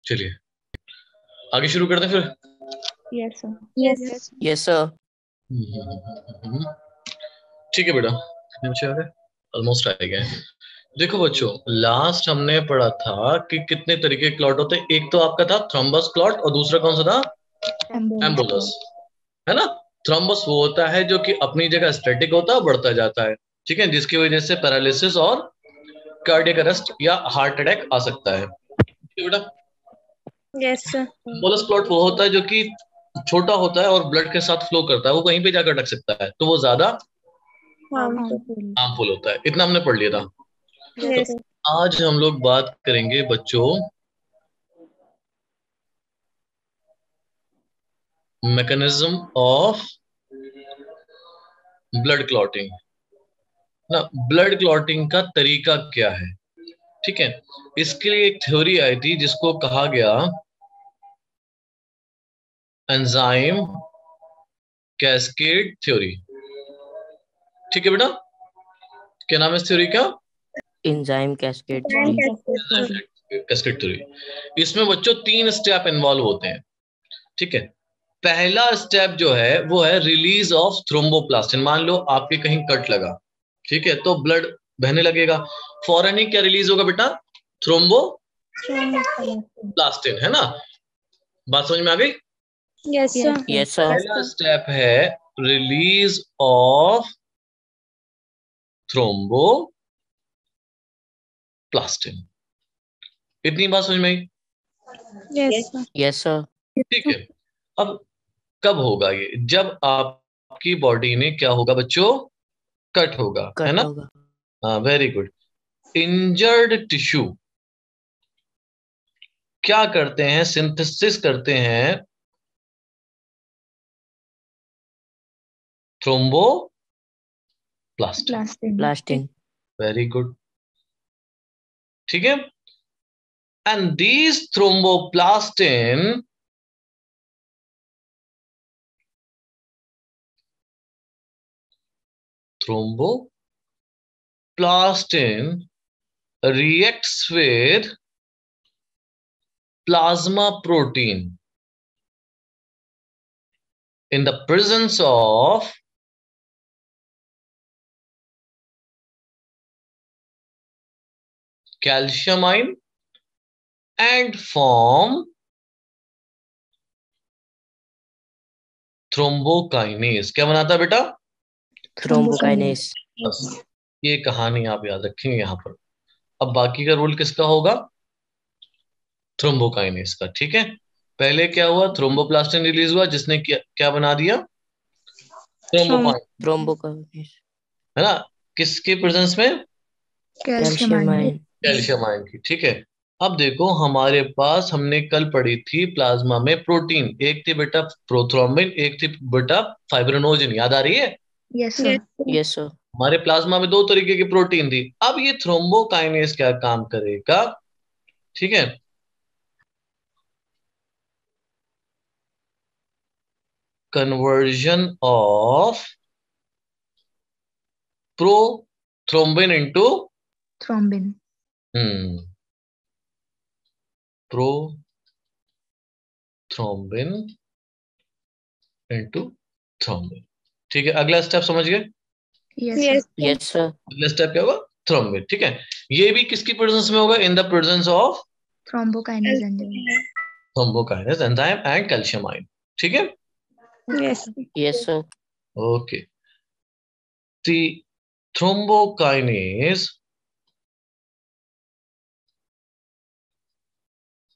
चलिए आगे शुरू करते हैं फिर। Yes sir. Yes sir. ठीक है बेटा, कितने बच्चे आ गए? ऑलमोस्ट आ गए। देखो बच्चों, लास्ट हमने पढ़ा था कि कितने तरीके के क्लॉट होते हैं। एक तो आपका था थ्रोम्बस क्लॉट और दूसरा कौन सा था? एम्बुलस, है ना। थ्रोम्बस वो होता है जो कि अपनी जगह स्टैटिक होता है, बढ़ता जाता है, ठीक है, जिसकी वजह से पैरालिसिस और कार्डियक अरेस्ट या हार्ट अटैक आ सकता है। ठीक है बेटा। Yes sir. एम्बुलस क्लॉट वो होता है जो कि छोटा होता है और ब्लड के साथ फ्लो करता है, वो कहीं पे जाकर अटक सकता है, तो वो ज्यादा हार्मफुल होता है। इतना हमने पढ़ लिया था। यस तो आज हम लोग बात करेंगे बच्चों मैकेनिज्म ऑफ ब्लड क्लॉटिंग ना। ब्लड क्लॉटिंग का तरीका क्या है, ठीक है। इसके लिए एक थ्योरी आई थी जिसको कहा गया एंजाइम कैस्केड थ्योरी। ठीक है बेटा, क्या नाम है इस थ्योरी का? Enzyme cascade cascade theory. इसमें बच्चों 3 स्टेप इन्वॉल्व होते हैं, ठीक है। पहला स्टेप जो है वो है रिलीज ऑफ थ्रोम्बोप्लास्टिन। मान लो आपके कहीं कट लगा, ठीक है, तो ब्लड बहने लगेगा, फौरन ही क्या रिलीज होगा बेटा? थ्रोम्बोप्लास्टिन, है ना। बात समझ में आ गई? Yes sir. Yes sir. पहला स्टेप है रिलीज ऑफ थ्रोम्बोप्लास्टिन। इतनी बात समझ में आई? Yes sir. Yes sir. ठीक है। अब कब होगा ये? जब आपकी बॉडी में क्या होगा बच्चों? कट होगा, है कट ना। होगा। हाँ, वेरी गुड। इंजर्ड टिश्यू क्या करते हैं? सिंथेसिस करते हैं थ्रोम्बोप्लास्टिन। प्लास्टिन। वेरी गुड, ठीक है। And these thromboplastin reacts with plasma protein in the presence of calcium ion and form thrombokinase. क्या बनाता है बेटा? थ्रोम्बोकाइनेस। बस ये कहानी आप याद रखेंगे यहां पर। अब बाकी का रोल किसका होगा? थ्रोम्बोकाइनेस का, ठीक है। पहले क्या हुआ? थ्रोम्बोप्लास्टिन रिलीज हुआ जिसने क्या बना दिया? थ्रोम्बोकाइन, थ्रोम्बोकाइनेस। है ना। किसके प्रेजेंस में? Calcium ion. कैल्शियम आयन की, ठीक है। अब देखो हमारे पास हमने कल पढ़ी थी प्लाज्मा में प्रोटीन, एक थी बेटा प्रोथ्रोम्बिन, एक थी बेटा फाइब्रिनोजन। याद आ रही है? Yes sir. Yes sir. हमारे प्लाज्मा में 2 तरीके की प्रोटीन थी। अब ये थ्रोम्बोकाइनेस क्या काम करेगा, ठीक है। Conversion of prothrombin into thrombin. Prothrombin into thrombin, ठीक है। अगला स्टेप समझ गए? Yes yes sir. अगला स्टेप क्या होगा? थ्रोम्बिन, ठीक है। ये भी किसकी प्रेजेंस में होगा? इन the presence of thrombokinase enzyme. Thrombokinase enzyme and calcium ion, ठीक है। Yes yes sir. Okay. The thrombokinase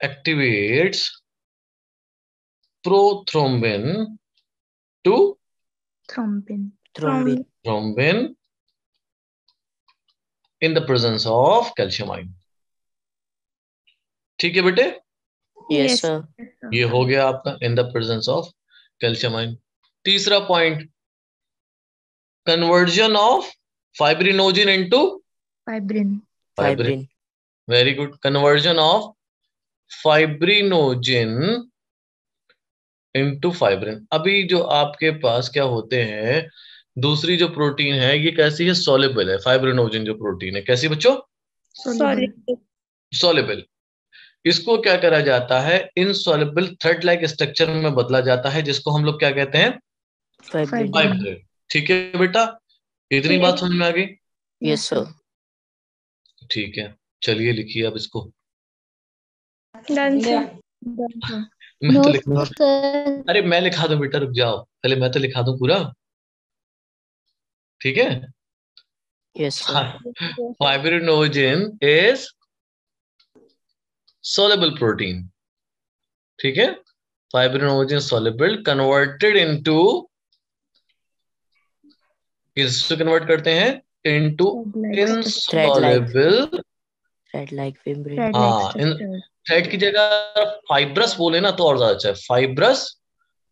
activates prothrombin to thrombin. Thrombin. thrombin in the presence of calcium ion, ठीक है बेटे। Yes sir. ये हो गया आपका in the presence of calcium ion. तीसरा point, conversion of fibrinogen into fibrin. Fibrin. Very good. Conversion of fibrinogen into fibrin. अभी जो आपके पास क्या होते हैं, दूसरी जो प्रोटीन है ये कैसी है? सॉल्युबल है। फाइब्रिनोजिन जो प्रोटीन है कैसी बच्चों? सॉल्युबल। सॉल्युबल। इसको क्या करा जाता है, इनसॉल्युबल थ्रेड लाइक स्ट्रक्चर में बदला जाता है, जिसको हम लोग क्या कहते हैं, Fibrin. फाइब्रिन। ठीक है बेटा, इतनी बात समझ में आ गई? Yes, sir. ठीक है, चलिए लिखिए अब इसको। Done, sir. मैं तो No, sir. अरे मैं लिखा दूं बेटा, रुक जाओ, पहले मैं तो लिखा दूं पूरा। ठीक है, Yes, sir. Fibrinogen is soluble protein. ठीक है, फाइब्रिनोजेन soluble कन्वर्टेड इनटू, किससे कन्वर्ट करते हैं, into insoluble. Thread-like fibrin. Thread-like हाँ, structure. थ्रेड की जगह फाइब्रस बोले ना तो और ज्यादा अच्छा है, फाइब्रस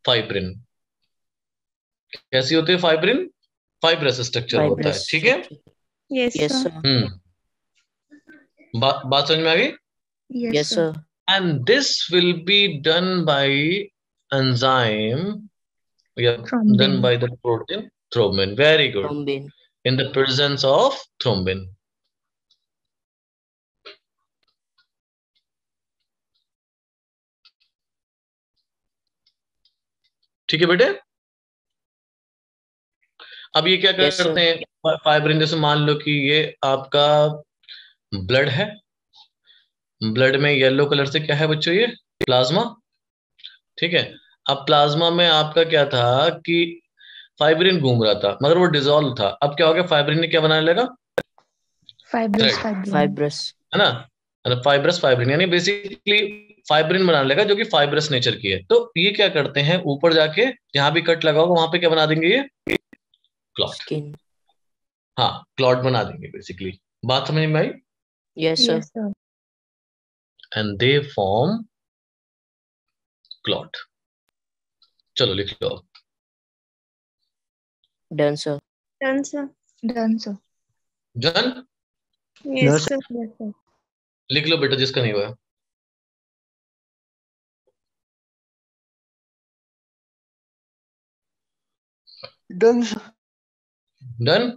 फाइब्रिन। कैसी होती है फाइब्रिन, फाइब्रस स्ट्रक्चर होता है। Fibrous ठीक है, structure. Yes, Yes, sir. sir. बात समझ में आ गई? Yes, Yes, sir. sir. And this will be done by enzyme, yeah, Thrombin. done by the protein thrombin. Very good. Thrombin. In the presence of thrombin. ठीक है बेटे, अब ये क्या Yes, sir. करते हैं, फाइब्रिन, जैसे मान लो कि ये आपका ब्लड है, ब्लड में येलो कलर से क्या है बच्चों, ये प्लाज्मा। ठीक है, अब प्लाज्मा में आपका क्या था कि फाइब्रिन घूम रहा था मगर वो डिसॉल्व था, अब क्या हो गया, फाइब्रिन ने क्या बनाने लगा, Fibrous Thread. fibrin. Fibrous. है ना, फाइब्रस फाइब्रिन, यानी बेसिकली फाइब्रिन बनाने लगा जो कि फाइब्रस नेचर की है। तो ये क्या करते हैं, ऊपर जाके जहां भी कट लगा होगा वहां पे क्या बना देंगे, ये क्लॉट। Skin. हाँ, क्लॉट बना देंगे बेसिकली। बात समझ में आई? Yes, sir. Yes, sir. And they form clot. चलो लिख लो। Done, sir. Done, sir. Done, sir. Done, Yes, sir. Yes, sir. लिख लो बेटा जिसका नहीं हुआ। Done, sir. Done,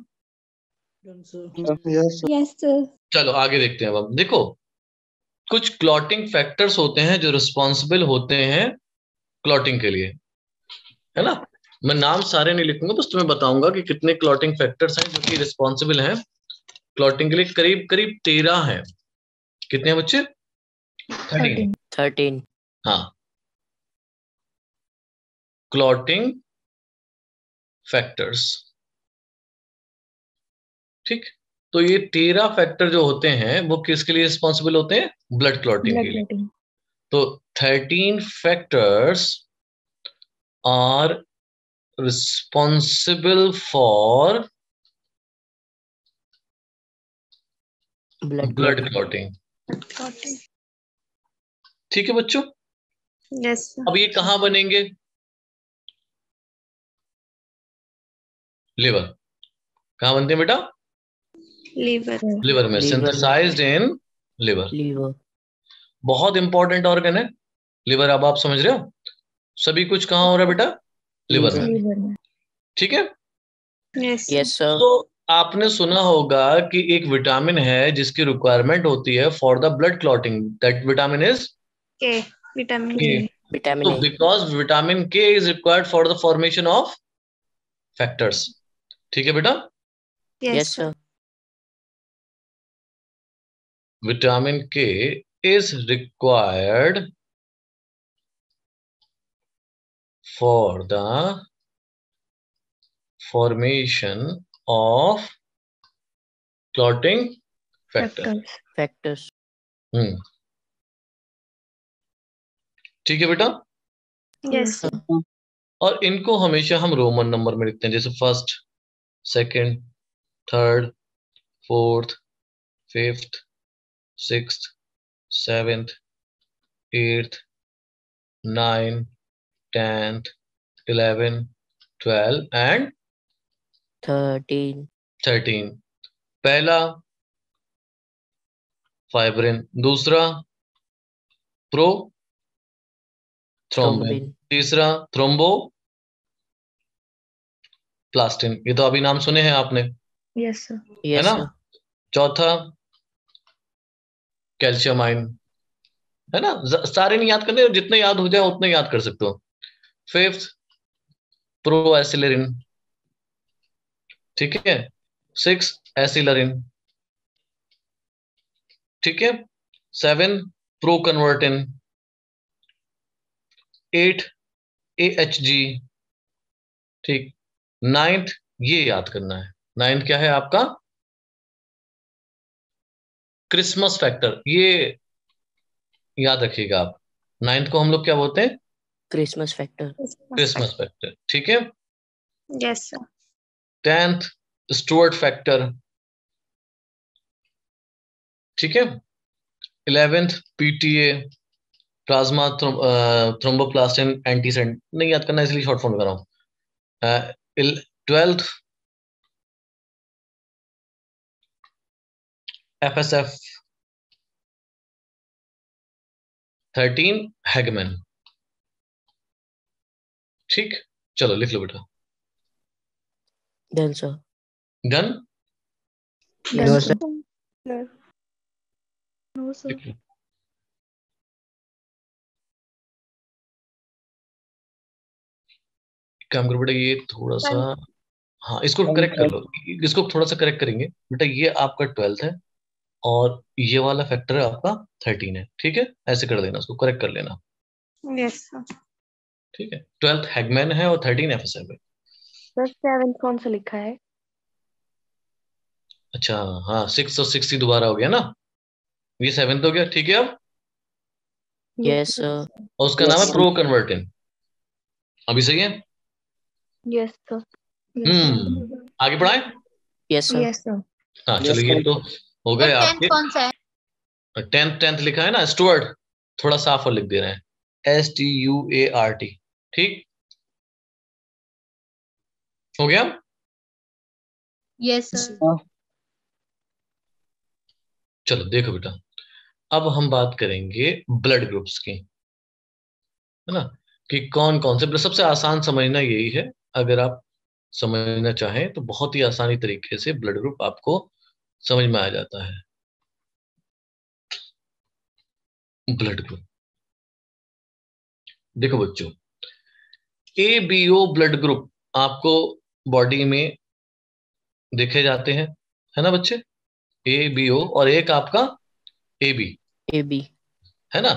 Done, sir. Yes, sir. Yes, sir. चलो आगे देखते हैं। अब देखो, कुछ क्लॉटिंग फैक्टर्स होते हैं जो रिस्पॉन्सिबल होते हैं क्लॉटिंग के लिए, है ना। मैं नाम सारे नहीं लिखूंगा, बस तुम्हें बताऊंगा कि कितने क्लॉटिंग फैक्टर्स हैं जो कि रिस्पॉन्सिबल हैं क्लॉटिंग के लिए। करीब करीब 13 हैं। कितने हैं बच्चे? 13। 13. हाँ, क्लॉटिंग फैक्टर्स। ठीक, तो ये 13 फैक्टर जो होते हैं वो किसके लिए रिस्पॉन्सिबल होते हैं, ब्लड क्लॉटिंग के Blood लिए। clotting. तो 13 factors are responsible for Blood blood clotting. Clotting. Clotting. ठीक है बच्चों, Yes, sir. अब ये कहाँ बनेंगे, लिवर। कहाँ बनते हैं बेटा, Liver. लिवर में, Liver. Synthesized in liver. Liver. बहुत इंपॉर्टेंट ऑर्गन है लिवर। अब आप समझ रहे हो सभी कुछ कहाँ हो रहा है बेटा, लिवर Liver. में। Liver में. ठीक है, Yes, sir. Yes, sir. तो आपने सुना होगा कि एक विटामिन है जिसकी रिक्वायरमेंट होती है for the blood clotting, that vitamin is K. Vitamin K. K. Vitamin तो A. बिकॉज विटामिन के is required for the formation of factors. ठीक है बेटा, Yes, sir. विटामिन के is required for the formation of clotting factor। Factors. Factors. हम्म, ठीक है बेटा। Yes, sir. और इनको हमेशा हम रोमन नंबर में लिखते हैं, जैसे first, second, third, fourth, fifth, sixth, seventh, eighth, 9, 10th, 11, 12 and 13. 13। पहला फाइब्रिन, दूसरा प्रो थ्रोम्बिन, Thrombin. तीसरा थ्रोम्बो प्लास्टिन। ये तो अभी नाम सुने हैं आपने, Yes, sir. है Yes, ना। sir. चौथा कैल्शियमाइन, है ना, सारे नहीं याद करने, जितने याद हो जाए उतने याद कर सकते हो। फिफ्थ प्रो एसिलरिन, ठीक है। सिक्स एसिलरिन, ठीक है। Seven pro convertin, eight AHG, ठीक। नाइन्थ, ये याद करना है, नाइन्थ क्या है आपका, क्रिसमस फैक्टर, ये याद रखिएगा आप। नाइन्थ को हम लोग क्या बोलते हैं, क्रिसमस फैक्टर। क्रिसमस फैक्टर, ठीक है। Yes, sir. Tenth Stuart factor, ठीक है। 11th PTA, प्लाज्मा थ्रोम्बोप्लास्टिन एंटीसेंट, नहीं याद करना इसलिए शॉर्ट फॉर्म कर रहा हूँ। 12th FSF, 13 हैगमैन, ठीक। चलो लिख लो बेटा। Done sir. Done, Done, no sir. Sir. No, sir. लिख लो। एक काम करो बेटा, ये थोड़ा सा, हाँ इसको करेक्ट कर लो, इसको थोड़ा सा करेक्ट करेंगे बेटा। ये आपका 12th है और ये वाला फैक्टर है आपका 13 है, ठीक है। ऐसे कर देना, उसको करेक्ट कर लेना, Yes, sir. ठीक है। 12th हैगमैन है और 13 FSF है। सर 7 कौन सा लिखा है? अच्छा, हाँ 6 और 6 ही दोबारा हो गया ना, ये 7th हो गया, ठीक है। अब यस सर। और उसका नाम है प्रो कन्वर्टिन, अभी सही है। Yes sir. Yes, sir. आगे बढ़ाएं। Yes sir. Yes, sir. हाँ चलो, ये तो हो गए टेंथ आपके। कौन सा है? टेंथ लिखा है ना स्टुअर्ट, थोड़ा साफ और लिख दे रहे हैं, STUART, ठीक हो गया। Yes sir. चलो देखो बेटा, अब हम बात करेंगे ब्लड ग्रुप्स की, है ना, कि कौन कौन से सबसे आसान समझना यही है। अगर आप समझना चाहें तो बहुत ही आसानी तरीके से ब्लड ग्रुप आपको समझ में आ जाता है। ब्लड ग्रुप देखो बच्चों, ABO ब्लड ग्रुप आपको बॉडी में देखे जाते हैं, है ना बच्चे, ABO, और एक आपका AB, AB। है ना।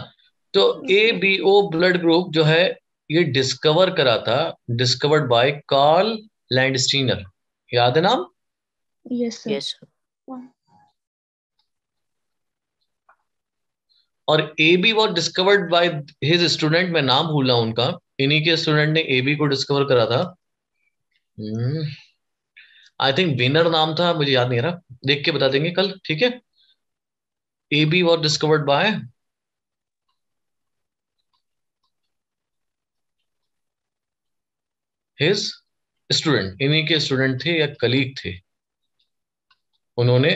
तो ABO ब्लड ग्रुप जो है, ये डिस्कवर करा था, डिस्कवर्ड बाय कार्ल लैंडस्टीनर, याद है नाम। Yes, sir. Yes sir. और AB was discovered by his student, मैं नाम भूला उनका, इन्हीं के स्टूडेंट ने AB को डिस्कवर करा था। आई थिंक विनर नाम था, मुझे याद नहीं आ रहा, देख के बता देंगे कल, ठीक है। AB was discovered by his student, इन्हीं के स्टूडेंट थे या कलीग थे, उन्होंने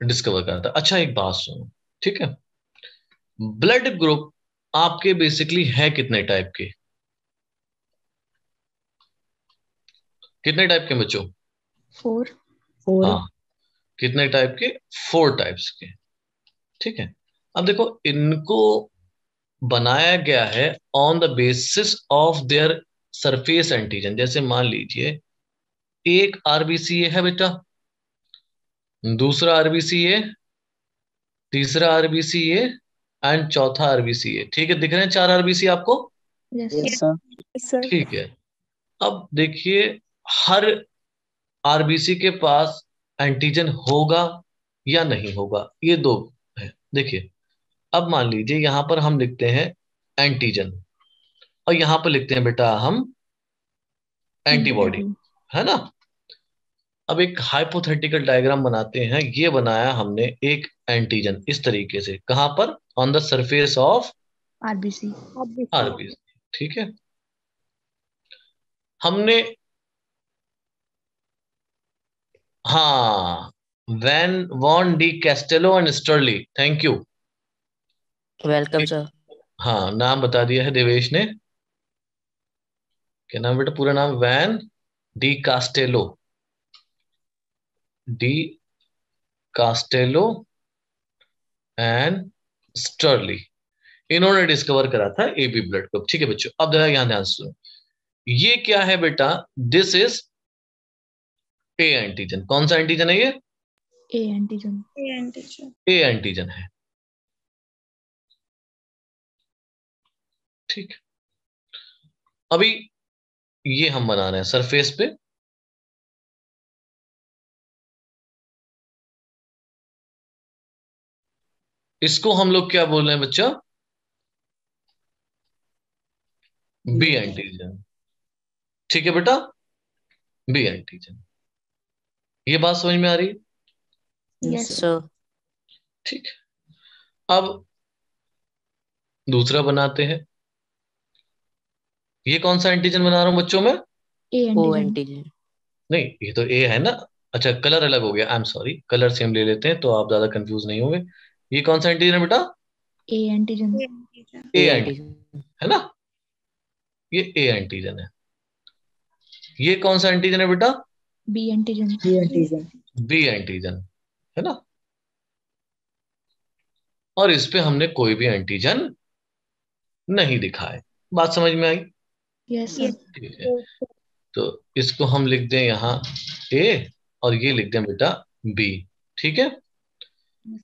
डिस्कवर करा था। अच्छा एक बात सुनो, ठीक है, ब्लड ग्रुप आपके बेसिकली है कितने टाइप के, कितने टाइप के बच्चों, 4. हाँ कितने टाइप के, 4 टाइप्स के, ठीक है। अब देखो, इनको बनाया गया है on the basis of their surface antigen. जैसे मान लीजिए एक RBC है बेटा, दूसरा RBC है, तीसरा RBC है एंड चौथा RBC है, ठीक है। दिख रहे हैं 4 RBC आपको, Yes, Yes, sir. sir. Yes, sir. ठीक है। अब देखिए, हर RBC के पास एंटीजन होगा या नहीं होगा, ये दो है। देखिए, अब मान लीजिए यहां पर हम लिखते हैं एंटीजन और यहां पर लिखते हैं बेटा हम एंटीबॉडी, है ना। अब एक हाइपोथेटिकल डायग्राम बनाते हैं, ये बनाया हमने एक एंटीजन इस तरीके से, कहां पर, on the surface of RBC. RBC, ठीक है। हमने, हाँ, von de Castello and Sturli, thank you. Welcome sir. हाँ नाम बता दिया है देवेश ने, क्या नाम बेटा, पूरा नाम van de Castello, de Castello and Sturli, इन्होंने डिस्कवर करा था ए बी ब्लड ग्रुप। ठीक है बच्चों, अब जरा यहाँ ध्यान सुनो, ये क्या है बेटा, दिस इज ए एंटीजन। कौन सा एंटीजन है ये? A antigen. ए एंटीजन है। ठीक, अभी ये हम बना रहे हैं सरफेस पे, इसको हम लोग क्या बोल रहे हैं बच्चा? B antigen. ठीक है बेटा, बी एंटीजन। ये बात समझ में आ रही है? Yes, sir. सर ठीक, अब दूसरा बनाते हैं। ये कौन सा एंटीजन बना रहा हूं बच्चों में? A O antigen. एंटीजन नहीं, ये तो ए है ना। अच्छा, कलर अलग हो गया, I am sorry, colour same ले लेते हैं तो आप ज्यादा कंफ्यूज नहीं होंगे। ये कौन सा एंटीजन है बेटा? A antigen. A A antigen antigen है ना, ये ए एंटीजन है। ये कौन सा एंटीजन है बेटा? B antigen. बी एंटीजन है ना। और इस पे हमने कोई भी एंटीजन नहीं दिखा है। बात समझ में आई? Yes, sir. ठीक है, तो इसको हम लिख दें यहाँ ए, और ये लिख दें बेटा बी। ठीक है,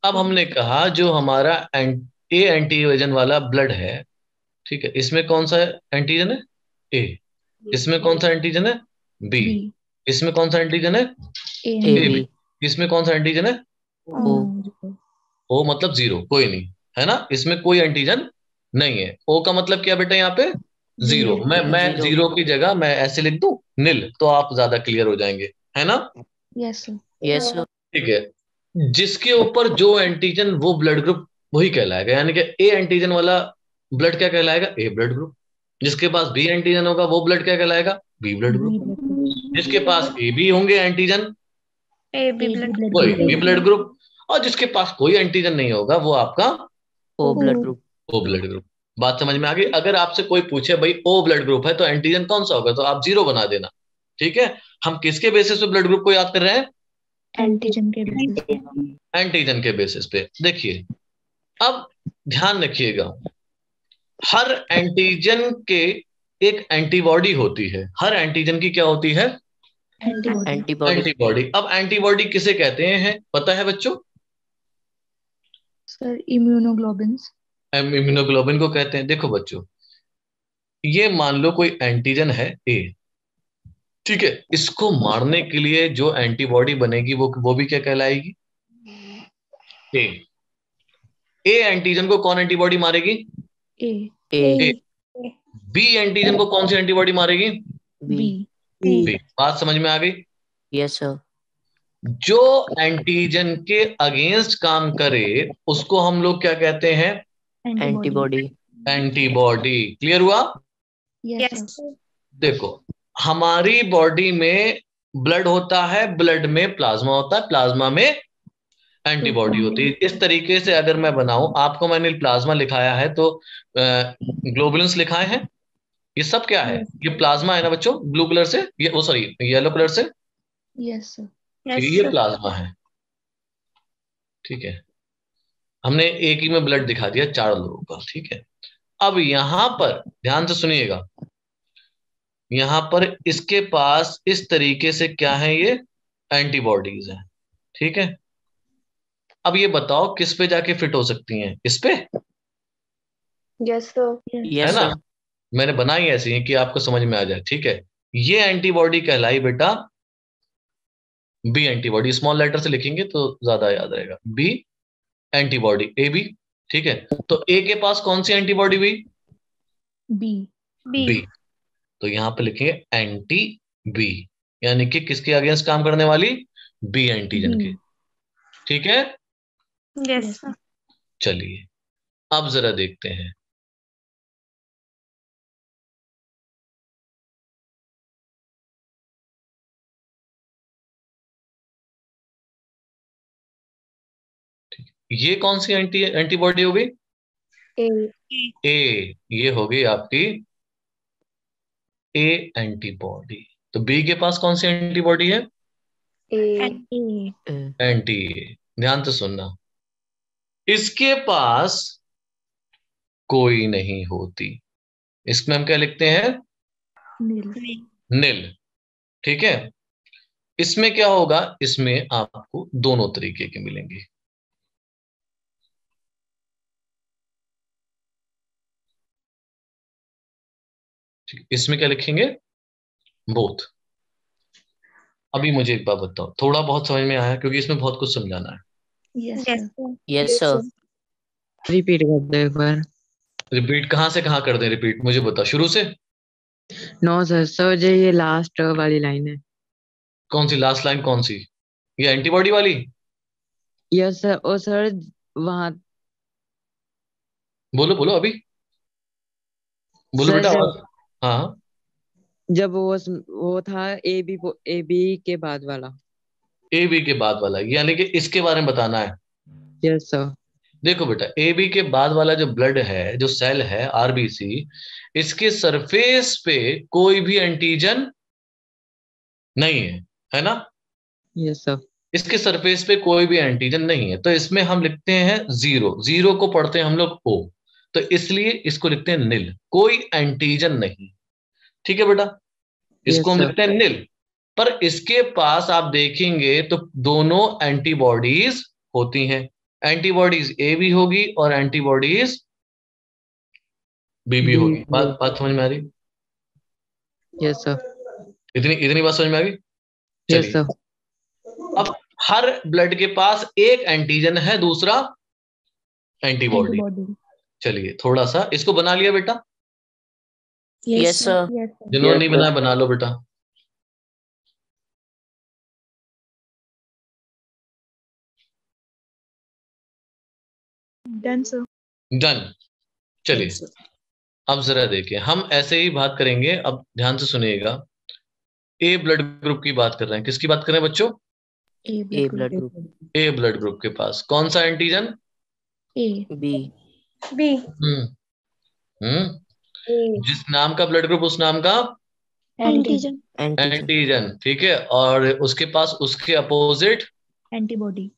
अब हमने कहा जो हमारा ए एंटीजन वाला ब्लड है, ठीक है, इसमें कौन सा एंटीजन है? ए। इसमें कौन सा एंटीजन है? बी। B. इसमें कौन सा एंटीजन है? A A A antigen. B. B इसमें कौन सा एंटीजन है? ओ zero. ओ मतलब जीरो, कोई नहीं है ना, इसमें कोई एंटीजन नहीं है। ओ का मतलब क्या बेटा यहाँ पे? जीरो। Zero. मैं जीरो जीरो की जगह मैं ऐसे लिख दूं नील, तो आप ज्यादा क्लियर हो जाएंगे, है ना। Yes, sir. यस सर ठीक है, जिसके ऊपर जो एंटीजन वो ब्लड ग्रुप वही कहलाएगा, यानी कि ए एंटीजन वाला ब्लड क्या कहलाएगा? A blood group. जिसके पास बी एंटीजन होगा वो ब्लड क्या कहलाएगा? B blood B group. blood group. जिसके पास ए बी होंगे एंटीजन, A B blood वही group. B blood group. और जिसके पास कोई एंटीजन नहीं होगा वो आपका O blood O. Group O blood group. बात समझ में आ गई? अगर आपसे कोई पूछे भाई ओ ब्लड ग्रुप है तो एंटीजन कौन सा होगा, तो आप जीरो बना देना। ठीक है, हम किसके बेसिस पे ब्लड ग्रुप को याद कर रहे हैं? Antigen के basis पे. एंटीजन के बेसिस पे। देखिए, अब ध्यान रखिएगा, हर एंटीजन के एक एंटीबॉडी होती है। हर एंटीजन की क्या होती है? Antibody. Antibody antibody. अब एंटीबॉडी किसे कहते हैं पता है बच्चों? Sir, immunoglobulins. इम्यूनोग्लोबिन को कहते हैं। देखो बच्चों, ये मान लो कोई एंटीजन है ए, ठीक है, इसको मारने के लिए जो एंटीबॉडी बनेगी वो भी क्या कहलाएगी? ए। ए एंटीजन को कौन एंटीबॉडी मारेगी? A. A A. B antigen को कौन सी एंटीबॉडी मारेगी? B B. बी। बात समझ में आ गई? यस सर जो एंटीजन के अगेंस्ट काम करे उसको हम लोग क्या कहते हैं? Antibody. Antibody antibody. क्लियर हुआ? Yes, sir. देखो, हमारी बॉडी में ब्लड होता है, ब्लड में प्लाज्मा होता है, प्लाज्मा में एंटीबॉडी होती है। इस तरीके से अगर मैं बनाऊं, आपको मैंने प्लाज्मा लिखाया है तो ग्लोबुलिन्स लिखाए हैं, ये सब क्या है? ये प्लाज्मा है ना बच्चों, ब्लू कलर से, ये वो सॉरी येलो कलर से, Yes, sir. ठीक है, ये प्लाज्मा है। ठीक है, हमने एक ही में ब्लड दिखा दिया 4 लोगों का। ठीक है, अब यहां पर ध्यान से सुनिएगा, यहां पर इसके पास इस तरीके से क्या है, ये एंटीबॉडीज है। ठीक है, अब ये बताओ किस पे जाके फिट हो सकती हैं? इस पे, Yes, sir. है यस ना। सर मैंने बनाई ऐसी है कि आपको समझ में आ जाए। ठीक है, ये एंटीबॉडी कहलाई बेटा बी एंटीबॉडी। स्मॉल लेटर से लिखेंगे तो ज्यादा याद रहेगा। B antibody, A B. ठीक है, तो ए के पास कौन सी एंटीबॉडी हुई? B. बी। तो यहां पे लिखेंगे एंटी बी, यानी कि किसके अगेंस्ट काम करने वाली? बी एंटीजन के। B. ठीक है, Yes, sir. चलिए अब जरा देखते हैं। ये कौन सी एंटीबॉडी हो गई? A. ए, ये हो गई आपकी ए एंटीबॉडी। तो बी के पास कौन सी एंटीबॉडी है? A. A. Anti A. ध्यान से सुनना, इसके पास कोई नहीं होती। इसमें हम क्या लिखते हैं? नील। नील। ठीक है। इसमें क्या होगा? इसमें आपको दोनों तरीके के मिलेंगे। ठीक, इसमें क्या लिखेंगे? बोथ। अभी मुझे एक बात बताओ, थोड़ा बहुत समझ में आया? क्योंकि इसमें बहुत कुछ समझाना है। Yes Yes, sir. sir. Yes sir. Repeat कर दो एक बार। रिपीट कहाँ से कहाँ कर दें? रिपीट मुझे बता, शुरू से। नो सर, सर जो ये लास्ट वाली लाइन है। कौन सी लास्ट लाइन? कौन सी? ये एंटीबॉडी वाली? Yes sir. ओ सर, वहाँ बोलो बोलो अभी, बोलो सर बेटा जब आवाज। हाँ, जब वो था ए बी के बाद वाला। ए बी के बाद वाला, यानी कि इसके बारे में बताना है। Yes sir. देखो बेटा, ए बी के बाद वाला जो ब्लड है, जो सेल है आरबीसी, इसके सरफेस पे कोई भी एंटीजन नहीं है ना? Yes sir. इसके सरफेस पे कोई भी एंटीजन नहीं है, तो इसमें हम लिखते हैं जीरो। जीरो को पढ़ते हैं हम लोग ओ, तो इसलिए इसको लिखते हैं नील, कोई एंटीजन नहीं। ठीक है बेटा, इसको यस हम सर। लिखते हैं नील। पर इसके पास आप देखेंगे तो दोनों एंटीबॉडीज होती हैं। एंटीबॉडीज ए भी होगी और एंटीबॉडीज बी भी बी। होगी। बात बात समझ में आ रही? Yes sir. इतनी इतनी बात समझ में आ गई? यस चलिए, सर। अब हर ब्लड के पास एक एंटीजन है, दूसरा एंटीबॉडी। एंटीबॉडी। चलिए, थोड़ा सा इसको बना लिया बेटा? Yes sir. Yes sir. जिन्होंने नहीं बनाया बना लो बेटा। Done sir. डन। चलिए, अब जरा देखिए, हम ऐसे ही बात करेंगे। अब ध्यान से सुनिएगा। ए ब्लड ग्रुप की बात कर रहे हैं। किसकी बात कर रहे हैं बच्चों? A A blood blood group. Group. A blood group के पास कौन सा antigen? A. B. B. Hmm hmm A. जिस नाम का ब्लड ग्रुप उस नाम का एंटीजन। एंटीजन। एंटीजन। ठीक है, और उसके पास उसके अपोजिट एंटीबॉडी।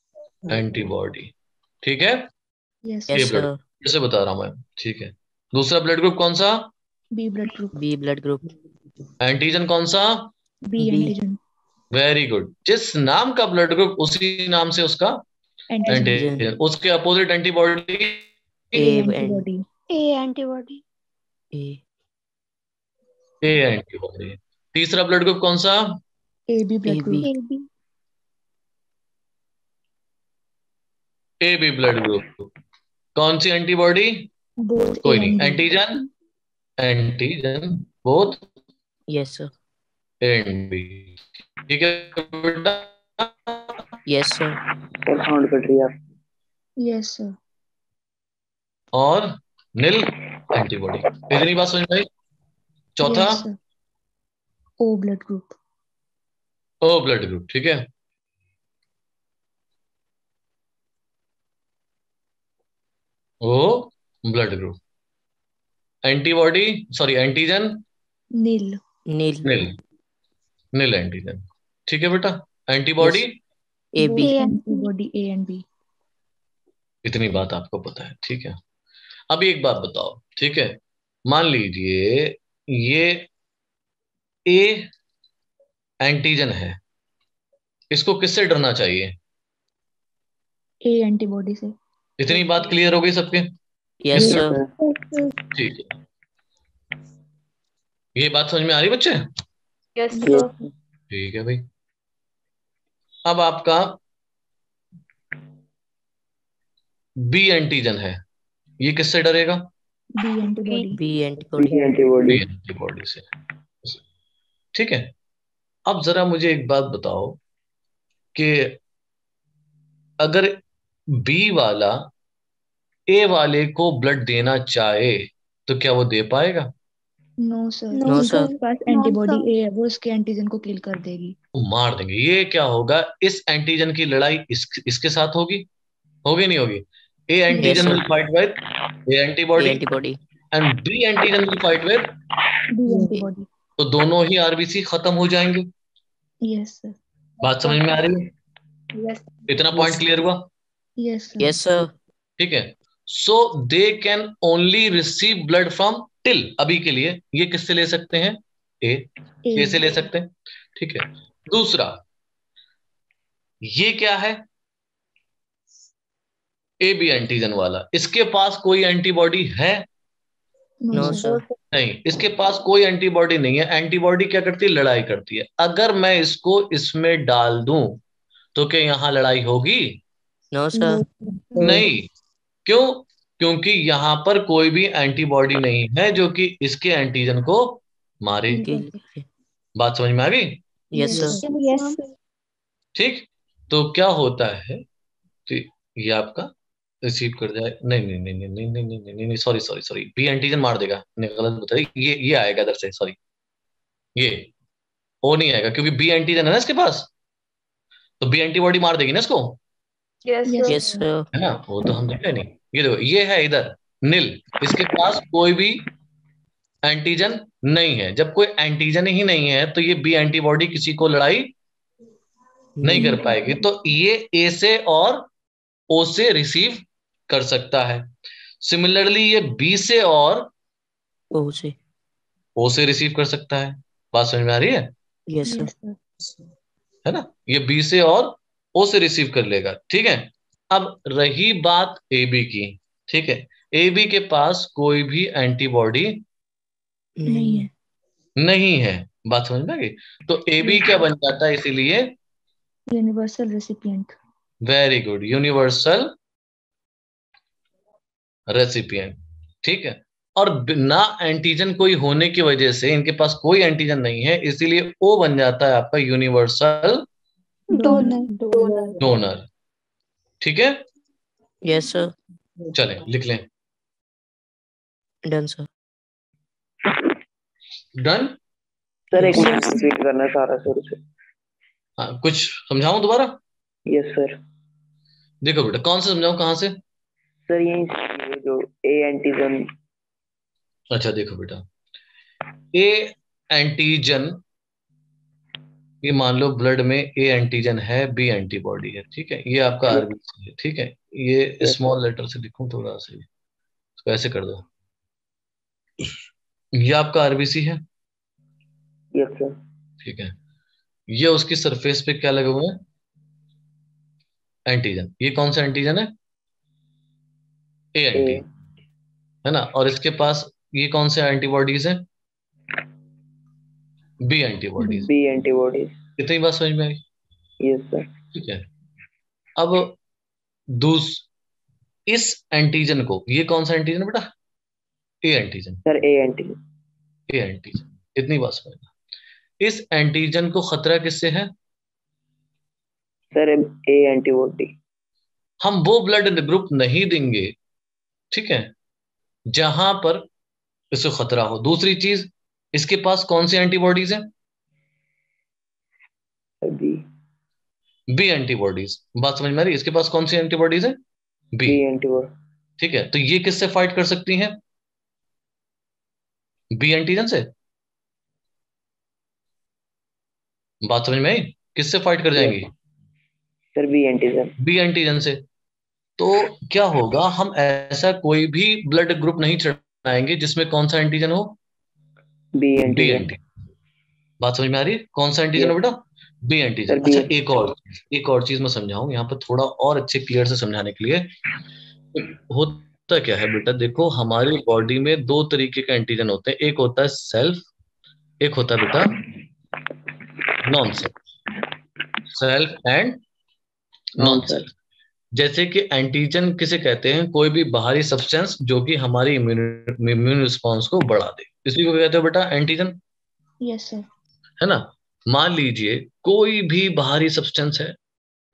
एंटीबॉडी। ठीक है, यस ए यस ब्लड, सर। जैसे बता रहा हूं मैं। ठीक है, दूसरा ब्लड ग्रुप कौन सा? B blood group. B blood group. Antigen कौन सा? B B. Antigen. Very good. जिस नाम का ब्लड ग्रुप उसी नाम से उसका एंटीजन। एंटीजन। उसके opposite antibody A A and antibody. A antibody. A. A antibody. तीसरा ब्लड ग्रुप कौन सा? A B blood A group. B. AB. A B blood group. कौन सी एंटीबॉडी? बोथ ए कोई नहीं। And B. Antigen, antigen both yes sir. A and B. ठीक है बेटा। Yes sir. साउंड कट रही है। Yes sir. और नील एंटीबॉडी। इतनी बात समझ में आई? चौथा yes sir. O blood group. O blood group. ठीक है, O blood group. Antibody, sorry antigen nil. Nil. Nil, nil antigen. ठीक है बेटा। Yes. Antibody A B. Both A and B. Antibody A and B. इतनी बात आपको पता है? ठीक है, अब एक बात बताओ। ठीक है, मान लीजिए ये ए एंटीजन है, इसको किससे डरना चाहिए? ए एंटीबॉडी से। इतनी बात क्लियर हो गई सबके? यस किससे? सर। ठीक है, ये बात समझ में आ रही बच्चे? Yes, sir. ठीक है भाई। अब आपका बी एंटीजन है, ये किससे डरेगा? B antibody. B antibody. B antibody से। ठीक है, अब जरा मुझे एक बात बताओ कि अगर बी वाला ए वाले को ब्लड देना चाहे तो क्या वो दे पाएगा? No sir. No, नो उसके सर। पास No, एंटीबॉडी sir. ए है, वो उसके एंटीजन को किल कर देगी। वो मार देंगे। ये क्या होगा? इस एंटीजन की लड़ाई इसके साथ होगी? होगी नहीं होगी? A yes antigen will sir. Fight with A A antibody antibody. And B antigen will fight with, B antibody. तो दोनों ही आरबीसी खत्म हो जाएंगे। Yes sir. बात समझ में आ रही है? Yes. इतना पॉइंट क्लियर हुआ? Yes sir. Yes sir. ठीक है, so they can only receive blood from till, अभी के लिए ये किससे ले सकते हैं, ए से ले सकते हैं, ठीक है। दूसरा ये क्या है, ए बी एंटीजन वाला, इसके पास कोई एंटीबॉडी है, नो सर। नहीं, इसके पास कोई एंटीबॉडी नहीं है। एंटीबॉडी क्या करती है, लड़ाई करती है। अगर मैं इसको इसमें डाल दूं तो क्या यहां लड़ाई होगी, नो सर। नहीं, क्यों, क्योंकि यहां पर कोई भी एंटीबॉडी नहीं है जो कि इसके एंटीजन को मारे। बात समझ में आ गई, यस सर। यस ठीक। तो क्या होता है, तो ये आपका रिसीव कर जाए, नहीं नहीं नहीं नहीं नहीं नहीं नहीं नहीं नहीं, sorry sorry sorry, B antigen मार देगा, मैंने गलत बताई, ये आएगा इधर से, सॉरी, ये ओ नहीं आएगा क्योंकि बी एंटीजन है ना इसके पास, तो बी एंटीबॉडी मार देगी ना इसको, यस यस सर। है ना, वो तो हम देखे नहीं। ये देखो ये है इधर नील, इसके पास कोई भी एंटीजन नहीं है। जब कोई एंटीजन ही नहीं है तो ये बी एंटीबॉडी किसी को लड़ाई नहीं कर पाएगी, तो ये ए से और ओ से रिसीव कर सकता है। सिमिलरली ये बी से और ओ से। ओ से रिसीव कर सकता है। बात समझ में आ रही है, यस सर। है ना, ये बी से और ओ से रिसीव कर लेगा, ठीक है। अब रही बात ए बी की, ठीक है, ए बी के पास कोई भी एंटीबॉडी नहीं है। नहीं है। बात समझ में आ गई, तो ए बी क्या बन जाता है इसीलिए, universal recipient. Very good, universal recipient, ठीक है। और बिना एंटीजन कोई होने की वजह से, इनके पास कोई एंटीजन नहीं है, इसीलिए ओ बन जाता है आपका यूनिवर्सल डोनर, ठीक है। Yes sir. चलें लिख लें, डन सर। डन। सर एक मिनट रिपीट करना सारा शुरू से। हाँ, कुछ समझाऊं दोबारा, यस सर। देखो बेटा, कौन से समझाऊं, कहाँ से, सर यही से जो ए एंटीजन। अच्छा देखो बेटा, ए एंटीजन, ये मान लो ब्लड में ए एंटीजन है, बी एंटीबॉडी है, ठीक है, ये आपका आरबीसी है, ठीक है। ये स्मॉल लेटर से लिखूं थोड़ा सा, इसको ऐसे कर दो, ये आपका आरबीसी है, यस सर। ठीक है। ये उसकी सरफेस पे क्या लगे हुए हैं, एंटीजन। ये कौन सा एंटीजन है, ए एंटीजन, है ना। और इसके पास ये कौन से एंटीबॉडीज हैं, बी एंटीबॉडीज। B antibodies. इतनी बात समझ में आई, यस सर। ठीक है। अब दूस इस एंटीजन को, ये कौन सा एंटीजन है बेटा, A antigen, sir A antigen. A antigen, इतनी बात समझना। इस एंटीजन को खतरा किससे है, सर ए एंटीबॉडी। हम वो ब्लड ग्रुप नहीं देंगे, ठीक है, जहां पर इसको खतरा हो। दूसरी चीज, इसके पास कौन सी एंटीबॉडीज हैं, बी। B antibodies. बात समझ में आ रही है, इसके पास कौन सी एंटीबॉडीज है, बी, बी एंटीबॉडी। ठीक है। तो ये किससे फाइट कर सकती हैं, बी एंटीजन से। बात समझ में आई, किससे फाइट कर जाएंगी, sir B antigen. B antigen से। तो क्या होगा, हम ऐसा कोई भी ब्लड ग्रुप नहीं चढ़ाएंगे जिसमें कौन सा एंटीजन हो, बी बी एंटीजन। एंटीजन। बात समझ में आ रही है, कौन सा एंटीजन है बेटा, बी एंटीजन। सर, B अच्छा एक और चीज मैं समझाऊं यहाँ पर थोड़ा और अच्छे क्लियर से समझाने के लिए। होता क्या है बेटा, देखो हमारी बॉडी में दो तरीके के एंटीजन होते हैं, एक होता है सेल्फ, एक होता है बेटा non self, self and non self. जैसे कि एंटीजन किसे कहते हैं, कोई भी बाहरी सब्सटेंस जो कि हमारी इम्यून रिस्पॉन्स को बढ़ा दे, इसी को कहते हो बेटा एंटीजन, यस सर। है ना। मान लीजिए कोई भी बाहरी सब्सटेंस है,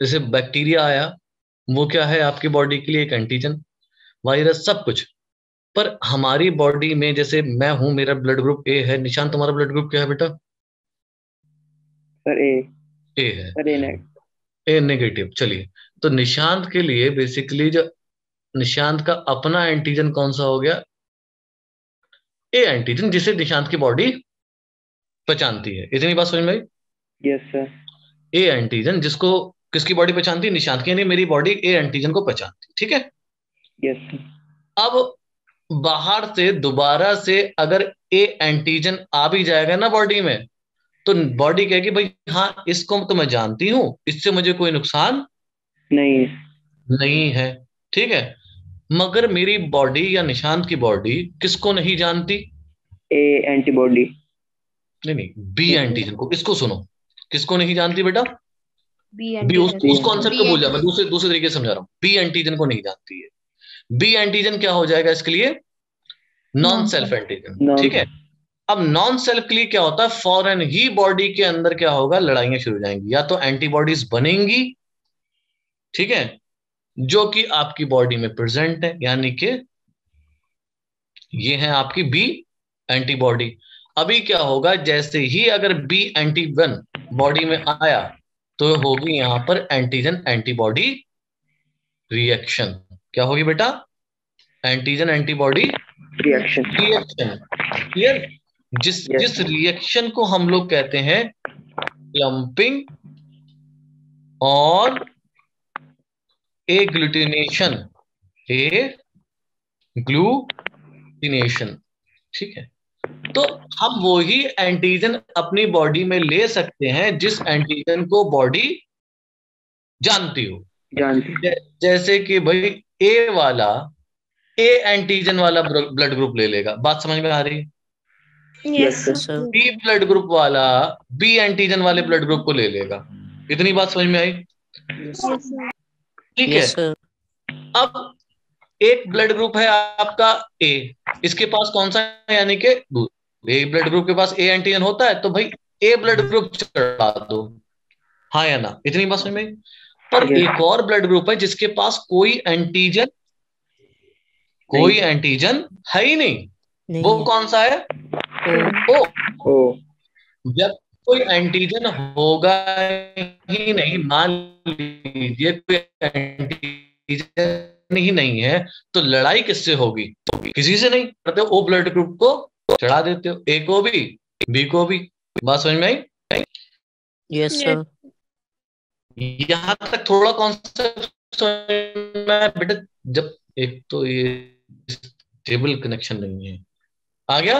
जैसे बैक्टीरिया आया, वो क्या है आपकी बॉडी के लिए, एक एंटीजन, वायरस, सब कुछ। पर हमारी बॉडी में, जैसे मैं हूं, मेरा ब्लड ग्रुप ए है, निशान तुम्हारा ब्लड ग्रुप क्या है बेटा, सर ए। ए है, सर ए नेगेटिव। ए नेगेटिव। चलिए, तो निशांत के लिए बेसिकली जो निशांत का अपना एंटीजन कौन सा हो गया, ए एंटीजन, जिसे निशांत की बॉडी पहचानती है। इतनी बात समझ में आई, यस सर। ए एंटीजन जिसको किसकी बॉडी पहचानती है, निशांत की, यानी मेरी बॉडी ए एंटीजन को पहचानती है, ठीक है। Yes sir. अब बाहर से दोबारा से अगर ए एंटीजन आ भी जाएगा ना बॉडी में, तो बॉडी कहेगी भाई हाँ इसको तो मैं जानती हूं, इससे मुझे कोई नुकसान नहीं। नहीं है, ठीक है। मगर मेरी बॉडी या निशांत की बॉडी किसको नहीं जानती? ए एंटीबॉडी। नहीं नहीं, बी एंटीजन को। इसको सुनो, किसको नहीं जानती बेटा? बी बी, उस कॉन्सेप्ट को बी भूल जा, मैं दूसरे दूसरे तरीके से समझा रहा हूँ। बी एंटीजन को नहीं जानती है। बी एंटीजन क्या हो जाएगा इसके लिए? नॉन सेल्फ एंटीजन, ठीक है। अब नॉन सेल्फ के लिए क्या होता है? फॉरन ही बॉडी के अंदर क्या होगा? लड़ाइयां शुरू हो जाएंगी, या तो एंटीबॉडीज बनेंगी, ठीक है, जो कि आपकी बॉडी में प्रेजेंट है, यानी कि ये है आपकी बी एंटीबॉडी। अभी क्या होगा? जैसे ही अगर बी एंटीजन बॉडी में आया तो होगी यहां पर एंटीजन एंटीबॉडी रिएक्शन। क्या होगी बेटा? Antigen antibody reaction. Reaction. Clear? जिस रिएक्शन को हम लोग कहते हैं क्लम्पिंग और एग्लूटिनेशन, एग्लूटिनेशन, ठीक है। तो हम वो ही एंटीजन अपनी बॉडी में ले सकते हैं जिस एंटीजन को बॉडी जानती हो। जैसे कि भाई ए वाला ए एंटीजन वाला ब्लड ग्रुप ले लेगा, बात समझ में आ रही है? Yes sir B blood group वाला बी एंटीजन वाले ब्लड ग्रुप को ले लेगा। इतनी बात समझ में आई? ठीक है। यस सर अब एक ब्लड ग्रुप है आपका ए, इसके पास कौन सा है? यानी कि ए ब्लड ग्रुप के पास ए एंटीजन होता है, तो भाई ए ब्लड ग्रुप चढ़ा दो, हाँ या ना? इतनी बात समझ में आई? पर एक और ब्लड ग्रुप है जिसके पास कोई एंटीजन है ही नहीं, नहीं वो है। कौन सा है? ओ। ओ। जब कोई एंटीजन होगा ही नहीं, मान लीजिए कोई एंटीजन ही नहीं है, तो लड़ाई किससे होगी? किसी से नहीं करते, ओ ब्लड ग्रुप को चढ़ा देते हो, ए को भी बी को भी। बात समझ में आई? यस सर यहां तक थोड़ा कॉन्सेप्ट बेटा। जब एक तो ये स्टेबल कनेक्शन नहीं है, आ गया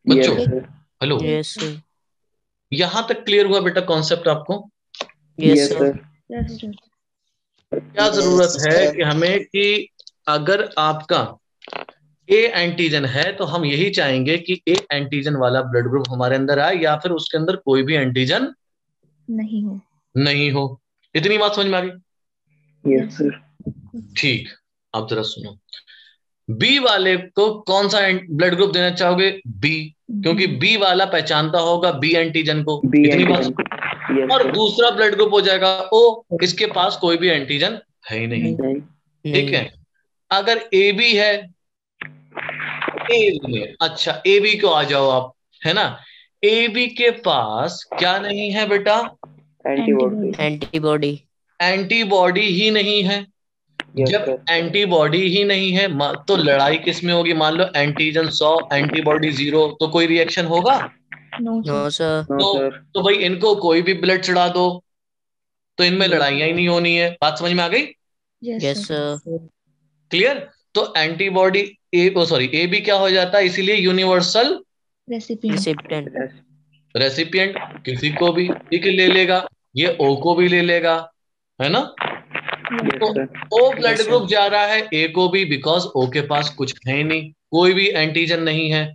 बच्चों? हेलो, यस सर यहां तक क्लियर हुआ बेटा कॉन्सेप्ट आपको? Yes sir Yes, sir. क्या जरूरत है कि हमें कि अगर आपका ए एंटीजन है तो हम यही चाहेंगे कि ए एंटीजन वाला ब्लड ग्रुप हमारे अंदर आए, या फिर उसके अंदर कोई भी एंटीजन नहीं हो। इतनी बात समझ में आ गई? Yes sir. ठीक। अब जरा सुनो, बी वाले को कौन सा ब्लड ग्रुप देना चाहोगे? बी, क्योंकि बी वाला पहचानता होगा बी एंटीजन को। इतनी बात। और दूसरा ब्लड ग्रुप हो जाएगा ओ, इसके पास कोई भी एंटीजन है ही नहीं, ठीक है। अगर ए बी है, ए बी है, अच्छा ए बी को आ जाओ आप, है ना। ए बी के पास क्या नहीं है बेटा? एंटीबॉडी एंटीबॉडी ही नहीं है। जब एंटीबॉडी ही नहीं है तो लड़ाई किस में होगी? मान लो एंटीजन 100 एंटीबॉडी 0, तो कोई रिएक्शन होगा? नो सर तो भाई इनको कोई भी ब्लड चढ़ा दो तो इनमें लड़ाइयां ही नहीं होनी है। बात समझ में आ गई? Yes sir clear? तो एंटीबॉडी ए बी क्या हो जाता है? इसीलिए यूनिवर्सल रेसिपिएंट रेसिपिएंट, किसी को भी ठीक ले लेगा, ये ओ को भी ले लेगा, है ना। तो ओ ब्लड ग्रुप जा रहा है ए को भी, बिकॉज ओ के पास कुछ है नहीं, कोई भी एंटीजन नहीं है।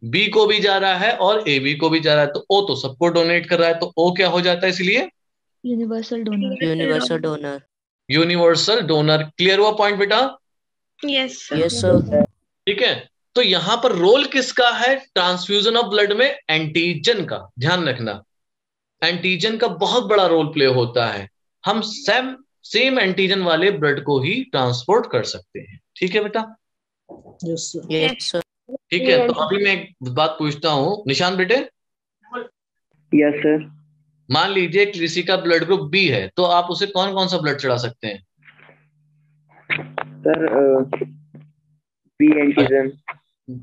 बी को भी जा रहा है और ए बी को भी जा रहा है, तो ओ तो सबको डोनेट कर रहा है, तो ओ क्या हो जाता है? इसलिए universal donor. Universal donor. Clear हुआ पॉइंट बेटा? यस यस सर ठीक है। तो यहां पर रोल किसका है ट्रांसफ्यूजन ऑफ ब्लड में? एंटीजन का। ध्यान रखना, एंटीजन का बहुत बड़ा रोल प्ले होता है। हम सेम एंटीजन वाले ब्लड को ही ट्रांसपोर्ट कर सकते हैं। ठीक है बेटा? यस सर ठीक है। तो अभी मैं एक बात पूछता हूं निशान बेटे। Yes sir. मान लीजिए किसी का ब्लड ग्रुप बी है, तो आप उसे कौन कौन सा ब्लड चढ़ा सकते हैं? Sir B antigen.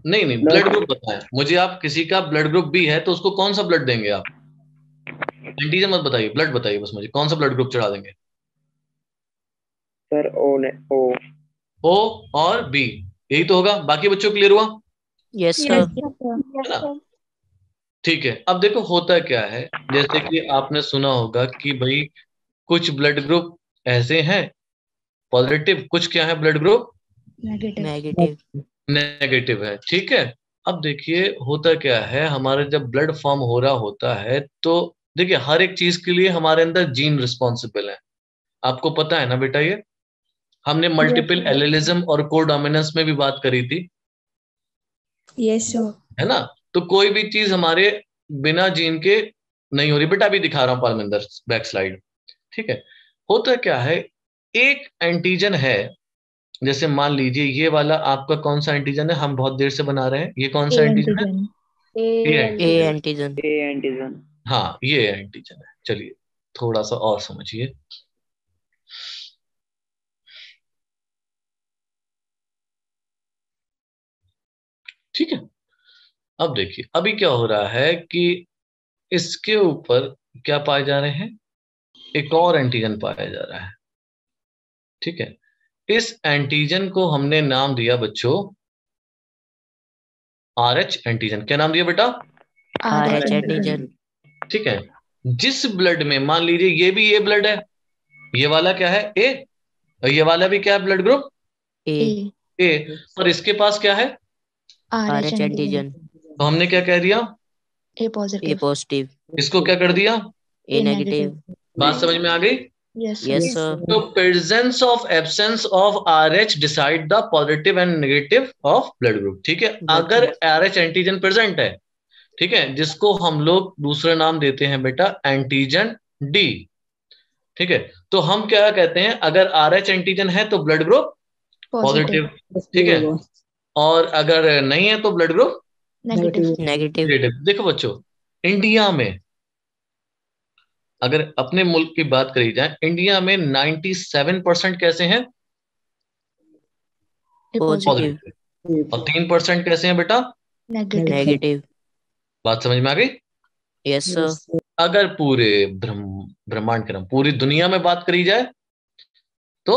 नहीं ब्लड ग्रुप बताएं मुझे। आप किसी का ब्लड ग्रुप बी है तो उसको कौन सा ब्लड देंगे आप? एंटीजन मत बताइए, ब्लड बताइए बस मुझे, कौन सा ब्लड ग्रुप चढ़ा देंगे? सर ओ O और B, यही तो होगा। बाकी बच्चों क्लियर हुआ? Yes, sir. है ना? ठीक है, अब देखो होता क्या है, जैसे कि आपने सुना होगा कि भाई कुछ ब्लड ग्रुप ऐसे हैं पॉजिटिव, कुछ क्या है blood group negative. Negative. Negative है। ठीक है, अब देखिए होता क्या है, हमारे जब ब्लड फॉर्म हो रहा होता है तो देखिए हर एक चीज के लिए हमारे अंदर जीन रिस्पॉन्सिबल है। आपको पता है ना बेटा, ये हमने मल्टीपल एलेलिज्म और कोडोमिनेंस में भी बात करी थी, यस सर। है ना? तो कोई भी चीज हमारे बिना जीन के नहीं हो रही। बेटा अभी दिखा रहा हूं पारमिंदर, बैक स्लाइड। ठीक है, होता क्या है, एक एंटीजन है, जैसे मान लीजिए ये वाला आपका कौन सा एंटीजन है, हम बहुत देर से बना रहे हैं, ये कौन सा एंटीजन है? ये A antigen. antigen. A antigen. हाँ ये एंटीजन है। चलिए थोड़ा सा और समझिए। ठीक है, अब देखिए अभी क्या हो रहा है कि इसके ऊपर क्या पाए जा रहे हैं, एक और एंटीजन पाया जा रहा है। ठीक है, इस एंटीजन को हमने नाम दिया बच्चों RH एंटीजन। क्या नाम दिया बेटा? RH antigen. ठीक है, जिस ब्लड में मान लीजिए ये भी ए ब्लड है, ये वाला क्या है ए, और ये वाला भी क्या है ब्लड ग्रुप A ए, और इसके पास क्या है, RH antigen. तो हमने क्या कह दिया, ए A पॉजिटिव। positive. इसको क्या कर दिया? A negative. बात समझ में आ गई? Yes Yes, sir. तो presence of absence of RH decide the positive and negative of blood group. ठीक है, अगर RH एंटीजन प्रेजेंट है, ठीक है, जिसको हम लोग दूसरा नाम देते हैं बेटा एंटीजन डी। ठीक है, तो हम क्या कहते हैं, अगर RH एंटीजन है तो ब्लड ग्रुप पॉजिटिव। ठीक है, और अगर नहीं है तो blood group negative. Negative. Negative. देखो बच्चों, इंडिया में अगर अपने मुल्क की बात करी जाए, इंडिया में 97% कैसे हैं ए पॉजिटिव। पॉजिटिव, और 3% कैसे हैं बेटा नेगेटिव। Negative. बात समझ में आ गई? Yes, sir. अगर पूरे ब्रह्मांड के नाम पूरी दुनिया में बात करी जाए तो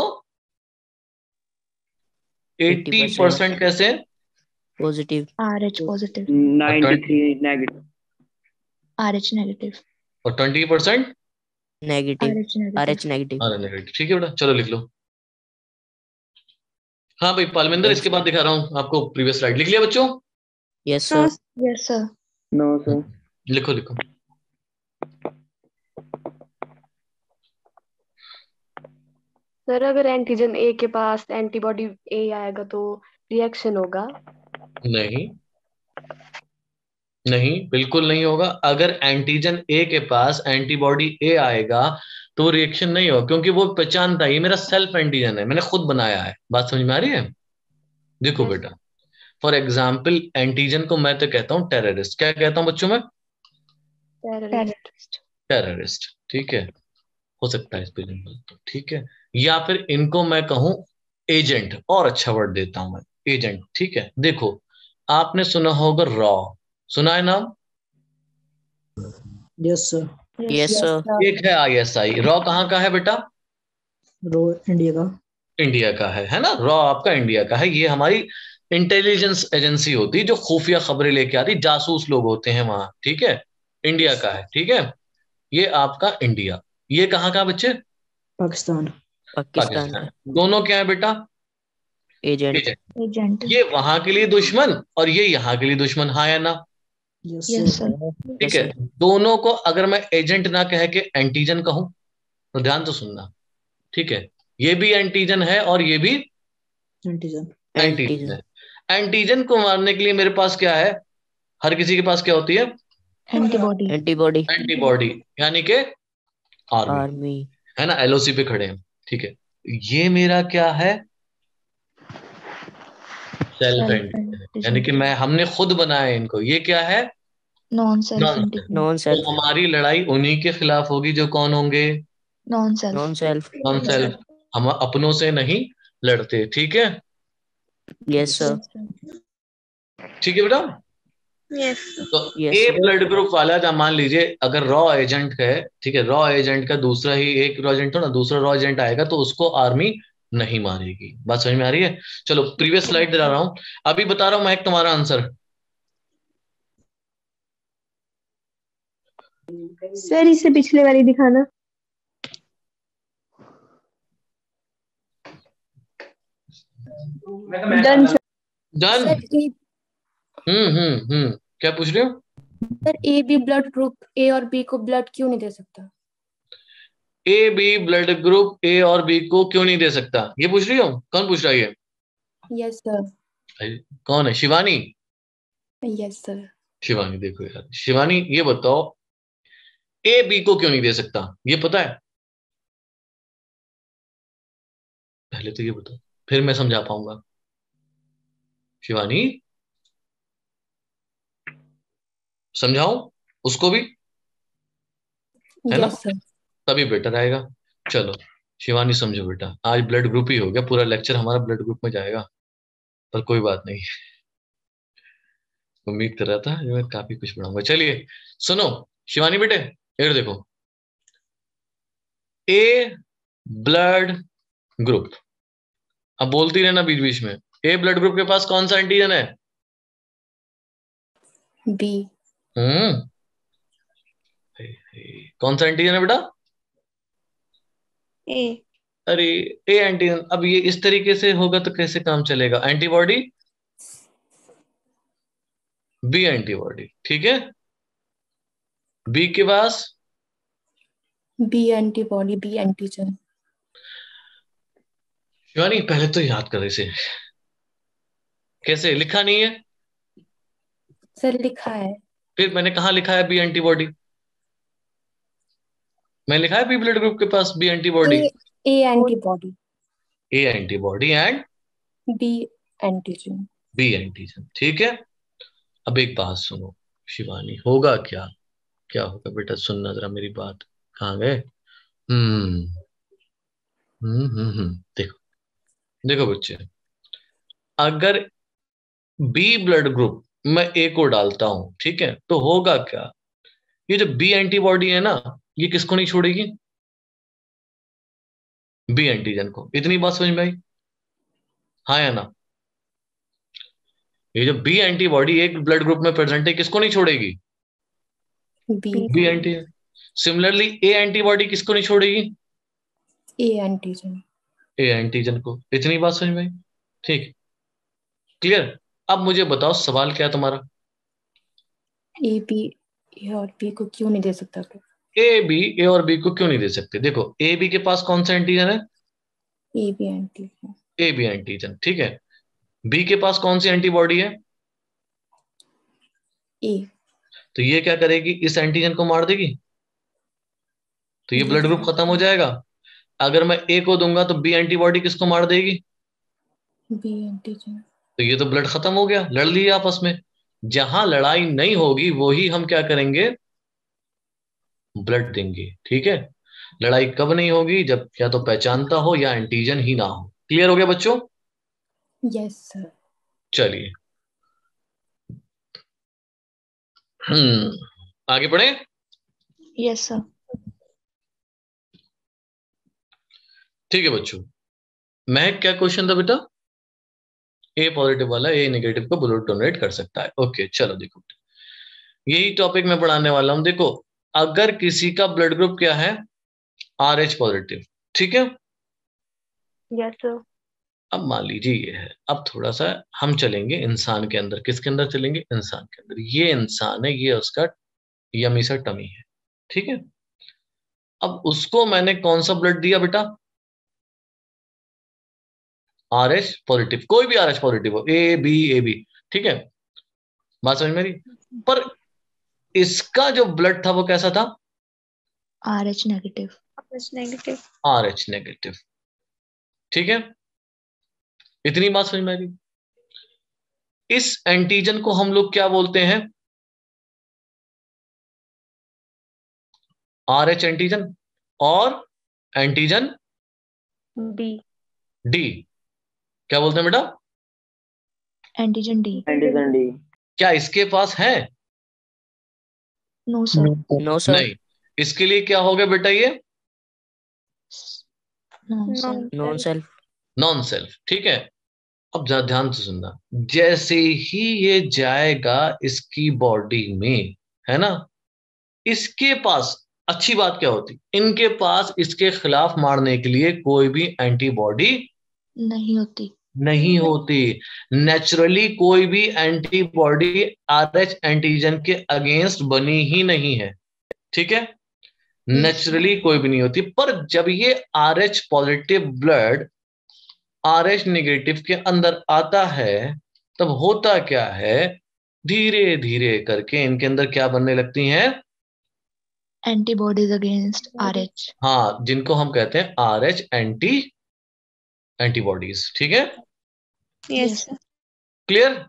80% कैसे हैं Positive. RH positive. 93 negative. RH negative. और 20% Negative. RH negative. RH negative. Negative. ठीक है बेटा, चलो लिख लो। हाँ भाई पालमिंदर, इसके बाद दिखा रहा हूं आपको प्रीवियस स्लाइड। लिख लिया बच्चों? Yes, sir. Yes sir. No, sir. लिखो लिखो। सर अगर एंटीजन ए के पास एंटीबॉडी ए आएगा तो रिएक्शन होगा? नहीं नहीं, बिल्कुल नहीं होगा। अगर एंटीजन ए के पास एंटीबॉडी ए आएगा तो रिएक्शन नहीं होगा, क्योंकि वो पहचानता है ये मेरा सेल्फ एंटीजन है, मैंने खुद बनाया है। बात समझ में आ रही है? देखो Yes. बेटा, फॉर एग्जाम्पल एंटीजन को मैं तो कहता हूँ टेररिस्ट। क्या कहता हूँ बच्चों में? टेररिस्ट। टेररिस्ट। ठीक है, हो सकता है स्पेलिंग गलत हो, ठीक है, या फिर इनको मैं कहूं एजेंट, और अच्छा वर्ड देता हूं मैं, एजेंट। ठीक है, देखो आपने सुना होगा रॉ, सुना है नाम? Yes sir. Yes, sir. एक है ISI। रॉ कहाँ का है बेटा? रो इंडिया का। इंडिया का है ना? रॉ आपका इंडिया का है। ये हमारी इंटेलिजेंस एजेंसी होती है जो खुफिया खबरें लेके आती, जासूस लोग होते हैं वहां। ठीक है, इंडिया का है। ठीक है, ये आपका इंडिया। ये कहाँ का बच्चे? पाकिस्तान। Pakistan. पाकिस्तान। दोनों क्या है बेटा? Agent. एजेंट। एजेंट। ये वहां के लिए दुश्मन और ये यहाँ के लिए दुश्मन, हाँ या ना? Yes yes sir. सर। ठीक है, दोनों को अगर मैं एजेंट ना कह के एंटीजन कहूं तो ध्यान तो सुनना। ठीक है, ये भी एंटीजन है और ये भी एंटीजन। एंटीजन है। एंटीजन को मारने के लिए मेरे पास क्या है, हर किसी के पास क्या होती है? एंटीबॉडी। Antibody. एंटीबॉडी, यानी कि आर्मी, Army. है ना? LOC पे खड़े हैं। ठीक है, ये मेरा क्या है? सेल्फ एंटीजन, यानी कि मैं हमने खुद बनाया इनको। ये क्या है? Non self non. Antigen. Non तो self. हमारी लड़ाई उन्हीं के खिलाफ होगी जो कौन होंगे? Non self. Non self. Non self. हम अपनों से नहीं लड़ते। ठीक है, Yes, sir. ठीक है बेटा। यस। तो Yes, ए sir. ब्लड ग्रुप वाला, जब मान लीजिए अगर रॉ एजेंट है, ठीक है, रॉ एजेंट का दूसरा ही एक रॉ एजेंट हो ना, दूसरा रॉ एजेंट आएगा तो उसको आर्मी नहीं मारेगी। बात समझ में आ रही है? चलो प्रीवियस स्लाइड दिला रहा हूं, अभी बता रहा हूं मैं तुम्हारा आंसर। सर इसे पिछले वाली दिखाना। Done done. सर क्या पूछ रहे हो? Sir A B blood group A और बी को ब्लड क्यों नहीं दे सकता? A B blood group A और बी को क्यों नहीं दे सकता, ये पूछ रही हो? कौन पूछ रहा है ये? Yes sir. कौन है? शिवानी? Yes sir. शिवानी देखो यार, शिवानी ये बताओ ए बी को क्यों नहीं दे सकता, ये पता है? पहले तो ये बताओ, फिर मैं समझा पाऊंगा। शिवानी समझाऊं उसको भी, है ना? Yes sir. तभी बेटर आएगा। चलो शिवानी समझो बेटा, आज ब्लड ग्रुप ही हो गया, पूरा लेक्चर हमारा ब्लड ग्रुप में जाएगा, पर कोई बात नहीं, उम्मीद कर रहा था मैं काफी कुछ पढ़ाऊंगा। चलिए सुनो शिवानी बेटे, इधर देखो, ए ब्लड ग्रुप, अब बोलती रहना बीच बीच में, ए ब्लड ग्रुप के पास कौन सा एंटीजन है? बी। हम्म कौन सा एंटीजन है बेटा? ए। अरे ए एंटीजन, अब ये इस तरीके से होगा तो कैसे काम चलेगा? एंटीबॉडी, बी एंटीबॉडी, ठीक है। बी के पास B antibody B antigen. Shivani पहले तो याद कर इसे, कैसे लिखा नहीं है? सर लिखा है। फिर मैंने कहा लिखा है बी एंटीबॉडी? मैं लिखा है बी ब्लड ग्रुप के पास B antibody. A antibody A antibody and B antigen. B antigen, ठीक है। अब एक बात सुनो शिवानी, होगा क्या? क्या होगा बेटा, सुनना जरा मेरी बात। कहाँ गए? हम्म देखो देखो बच्चे, अगर बी ब्लड ग्रुप में ए को डालता हूं, ठीक है, तो होगा क्या? ये जो बी एंटीबॉडी है ना, ये किसको नहीं छोड़ेगी? बी एंटीजन को। इतनी बात समझ में आई? हाँ या ना? ये जो बी एंटीबॉडी एक ब्लड ग्रुप में प्रेजेंट है, किसको नहीं छोड़ेगी? B. B antigen. Similarly A antibody किसको नहीं छोड़ेगी? A antigen. ए एंटीजन को। इतनी बात समझ में आई? ठीक, क्लियर। अब मुझे बताओ सवाल क्या है तुम्हारा? ए बी ए और बी को क्यों नहीं दे सकता फिर? ए बी ए और बी को क्यों नहीं दे सकते? देखो ए बी के पास कौन सा एंटीजन है? A B antigen. A B antigen, ठीक है। बी के पास कौन सी एंटीबॉडी है? ए। तो ये क्या करेगी? इस एंटीजन को मार देगी, तो ये ब्लड ग्रुप खत्म हो जाएगा। अगर मैं ए को दूंगा तो बी एंटीबॉडी किसको मार देगी? B antigen. तो ये तो ब्लड खत्म हो गया, लड़ लिए आपस में। जहां लड़ाई नहीं होगी वही हम क्या करेंगे? ब्लड देंगे, ठीक है। लड़ाई कब नहीं होगी? जब या तो पहचानता हो या एंटीजन ही ना हो। क्लियर हो गया बच्चों? Yes sir. चलिए आगे बढ़े। Yes sir. ठीक है बच्चों, महक क्या क्वेश्चन था बेटा? ए पॉजिटिव वाला ए नेगेटिव को ब्लड डोनेट कर सकता है। ओके चलो देखो, यही टॉपिक मैं पढ़ाने वाला हूं। देखो अगर किसी का ब्लड ग्रुप क्या है? आर एच पॉजिटिव, ठीक है। Yes sir. अब मान लीजिए ये है, अब थोड़ा सा हम चलेंगे इंसान के अंदर। किसके अंदर चलेंगे? इंसान के अंदर। ये इंसान है, ये उसका यमी सा टमी है, ठीक है। अब उसको मैंने कौन सा ब्लड दिया बेटा? आर एच पॉजिटिव, कोई भी आर एच पॉजिटिव हो, ए बी, ठीक है। बात समझ में आ रही? पर इसका जो ब्लड था वो कैसा था? RH negative. Negative. R H negative, ठीक है। इतनी बात समझ में आ रही? इस एंटीजन को हम लोग क्या बोलते हैं? आर एच एंटीजन और एंटीजन डी। डी क्या बोलते हैं बेटा? Antigen D. Antigen D. क्या इसके पास है? No sir. No sir. नहीं। इसके लिए क्या हो गया बेटा? ये non self. Non self. Non self, ठीक है। अब ध्यान से सुनना, जैसे ही ये जाएगा इसकी बॉडी में, है ना, इसके पास अच्छी बात क्या होती, इनके पास इसके खिलाफ मारने के लिए कोई भी एंटीबॉडी नहीं होती। नहीं होती। नेचुरली कोई भी एंटीबॉडी आरएच एंटीजन के अगेंस्ट बनी ही नहीं है, ठीक है। नेचुरली कोई भी नहीं होती। पर जब ये RH positive blood RH negative के अंदर आता है, तब होता क्या है, धीरे धीरे करके इनके अंदर क्या बनने लगती हैं, एंटीबॉडीज अगेंस्ट आरएच। हाँ, जिनको हम कहते हैं आरएच एंटीबॉडीज, ठीक है। Yes clear?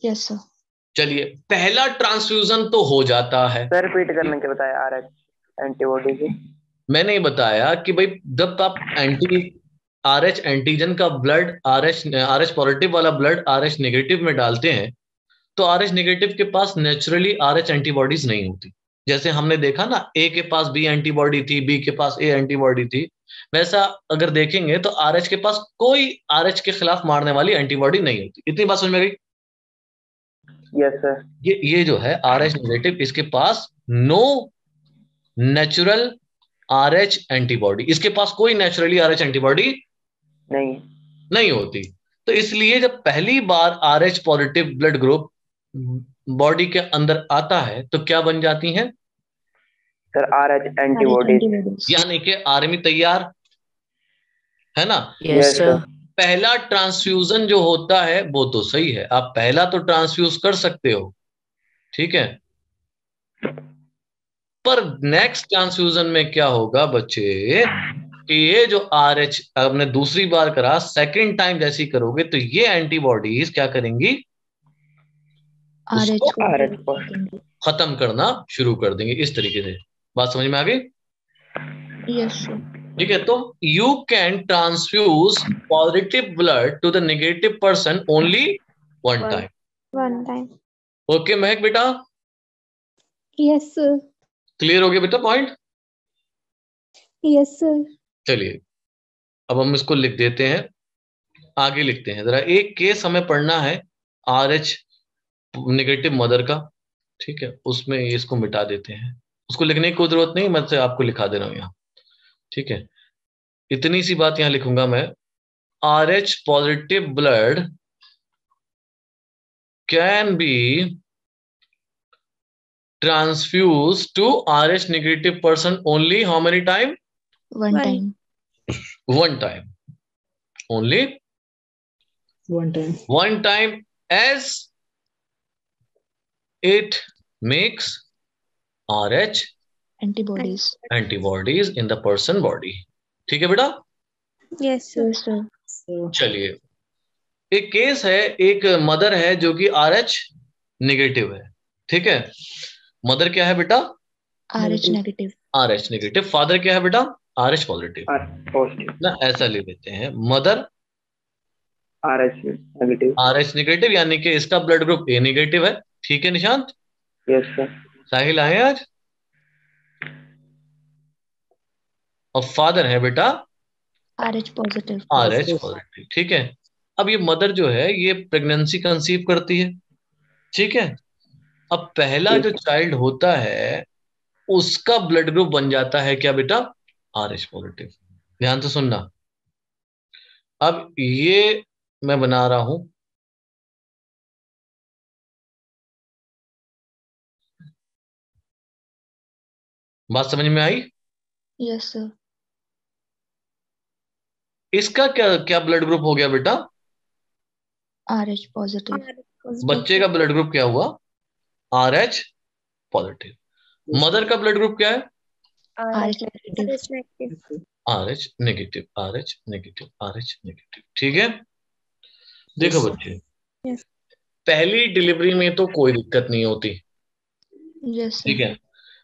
Yes sir. चलिए, पहला ट्रांसफ्यूजन तो हो जाता है। सर रिपीट करने के बताया आरएच एंटीबॉडी की। मैंने ये बताया कि भाई जब आप आरएच एंटीजन का ब्लड आरएच पॉजिटिव वाला ब्लड आरएच नेगेटिव में डालते हैं, तो आरएच नेगेटिव के पास नेचुरली आरएच एंटीबॉडीज नहीं होती। जैसे हमने देखा ना, ए के पास बी एंटीबॉडी थी, बी के पास ए एंटीबॉडी थी, वैसा अगर देखेंगे तो आरएच के पास कोई आरएच के खिलाफ मारने वाली एंटीबॉडी नहीं होती। इतनी बात समझ में गई? Yes sir. ये जो है आरएच नेगेटिव, इसके पास नो नेचुरल आरएच एंटीबॉडी, इसके पास कोई नेचुरली आरएच एंटीबॉडी नहीं होती। तो इसलिए जब पहली बार Rh positive blood group body के अंदर आता है तो क्या बन जाती हैं सर? आरएच एंटीबॉडी, यानी कि आर्मी तैयार है ना। Yes sir. पहला ट्रांसफ्यूजन जो होता है वो तो सही है, आप पहला तो ट्रांसफ्यूज कर सकते हो, ठीक है। पर नेक्स्ट ट्रांसफ्यूजन में क्या होगा बच्चे, कि ये जो आरएच आपने दूसरी बार करा, सेकंड टाइम जैसी करोगे तो ये एंटीबॉडीज क्या करेंगी, आरएच खत्म करना शुरू कर देंगे। इस तरीके से बात समझ में आ गई? Yes sir. ठीक है, तो you can transfuse positive blood to the negative person only one time. Okay Mahak बेटा? Yes sir. क्लियर हो गया बेटा पॉइंट? Yes sir. चलिए, अब हम इसको लिख देते हैं, आगे लिखते हैं जरा। एक केस हमें पढ़ना है आरएच नेगेटिव मदर का, ठीक है, उसमें इसको मिटा देते हैं, उसको लिखने की कोई जरूरत नहीं, मैं से आपको लिखा दे रहा हूं यहाँ, ठीक है। इतनी सी बात यहां लिखूंगा मैं, Rh positive blood can be transfuse to Rh negative person only how many time? One time. One time only, one time, as it makes RH antibodies in the person body। ठीक है बेटा? Yes sir. चलिए, एक case है, एक mother है जो कि RH नेगेटिव है, ठीक है। मदर क्या है बेटा? RH negative. RH negative. Father क्या है बेटा? RH पॉजिटिव ना, ऐसा ले लेते हैं। मदर RH नेगेटिव, यानी कि इसका ब्लड ग्रुप ए नेगेटिव है, ठीक है निशांत? Yes sir. साहिल आए आज? और फादर है बेटा RH पॉजिटिव। RH पॉजिटिव, ठीक है। अब ये मदर जो है ये प्रेगनेंसी कंसीव करती है, ठीक है। अब पहला जो चाइल्ड होता है उसका ब्लड ग्रुप बन जाता है क्या बेटा? RH positive. ध्यान से सुनना, अब ये मैं बना रहा हूं, बात समझ में आई? Yes sir. इसका क्या क्या ब्लड ग्रुप हो गया बेटा? RH positive. बच्चे का ब्लड ग्रुप क्या हुआ? RH positive. मदर का ब्लड ग्रुप क्या है? RH negative. RH negative, RH negative, RH negative, ठीक है। देखो बच्चे, पहली डिलीवरी में तो कोई दिक्कत नहीं होती, यस ठीक है।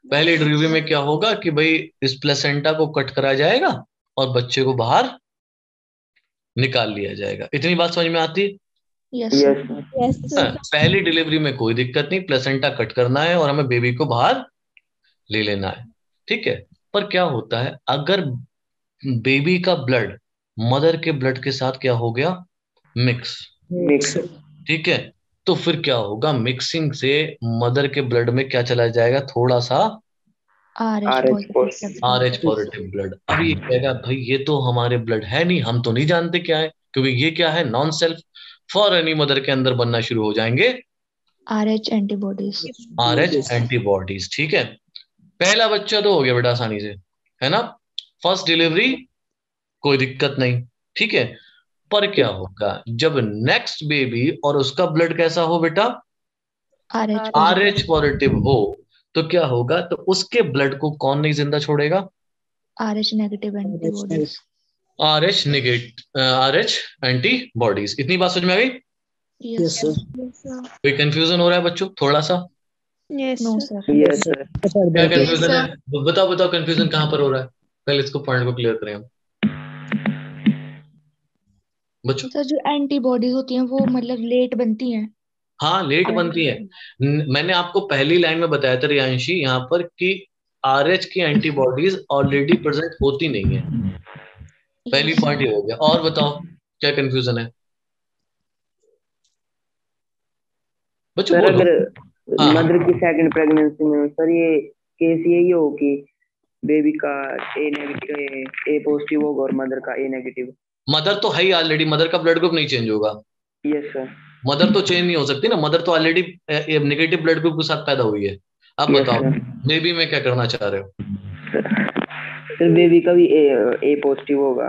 पहली डिलीवरी में क्या होगा कि भाई इस प्लेसेंटा को कट करा जाएगा और बच्चे को बाहर निकाल लिया जाएगा। इतनी बात समझ में आती? यस पहली डिलीवरी में कोई दिक्कत नहीं, प्लेसेंटा कट करना है और हमें बेबी को बाहर ले लेना है, ठीक है। पर क्या होता है, अगर बेबी का ब्लड मदर के ब्लड के साथ क्या हो गया, मिक्स। मिक्स। ठीक है, तो फिर क्या होगा, मिक्सिंग से मदर के ब्लड में क्या चला जाएगा, थोड़ा सा RH positive RH positive blood. अब ये कहेगा भाई ये तो हमारे ब्लड है नहीं, हम तो नहीं जानते क्या है, क्योंकि ये क्या है, non self. For any mother के अंदर बनना शुरू हो जाएंगे RH एंटीबॉडीज। RH antibodies. ठीक है, पहला बच्चा तो हो गया बेटा आसानी से, है ना, फर्स्ट डिलीवरी कोई दिक्कत नहीं। ठीक है, पर क्या होगा जब नेक्स्ट बेबी और उसका ब्लड कैसा हो बेटा, RH पॉजिटिव हो, तो क्या होगा, तो उसके ब्लड को कौन नहीं जिंदा छोड़ेगा, RH negative antibodies. RH antibodies. इतनी बात समझ में आ गई? Yes sir. कोई कंफ्यूजन हो रहा है बच्चों थोड़ा सा? No sir. Yes sir. क्या कंफ्यूजन है, बताओ बताओ कंफ्यूजन कहाँ पर हो रहा है, पहले इसको पॉइंट को क्लियर करें हम बच्चों। सर जो एंटीबॉडीज होती हैं वो मतलब लेट बनती हैं। हाँ लेट बनती है। मैंने आपको पहली लाइन में बताया था रियांशी यहाँ पर कि RH की एंटीबॉडीज ऑलरेडी प्रेजेंट होती नहीं है, पहली पॉइंट ये हो गया। और बताओ क्या कंफ्यूजन है बच्चों, सर बोलो। अगर हाँ मदर की सेकंड प्रेगनेंसी में सर ये केस यही हो कि बेबी का ए पॉजिटिव होगा और मदर का ए नेगेटिव। मदर तो है ही ऑलरेडी, मदर का ब्लड ग्रुप नहीं चेंज होगा। Yes sir. मदर तो चेंज नहीं हो सकती ना, मदर तो ऑलरेडी नेगेटिव ब्लड ग्रुप के साथ पैदा हुई है। अब बताओ बेबी में क्या करना चाह रहे हो? सर बेबी का भी ए पॉजिटिव होगा।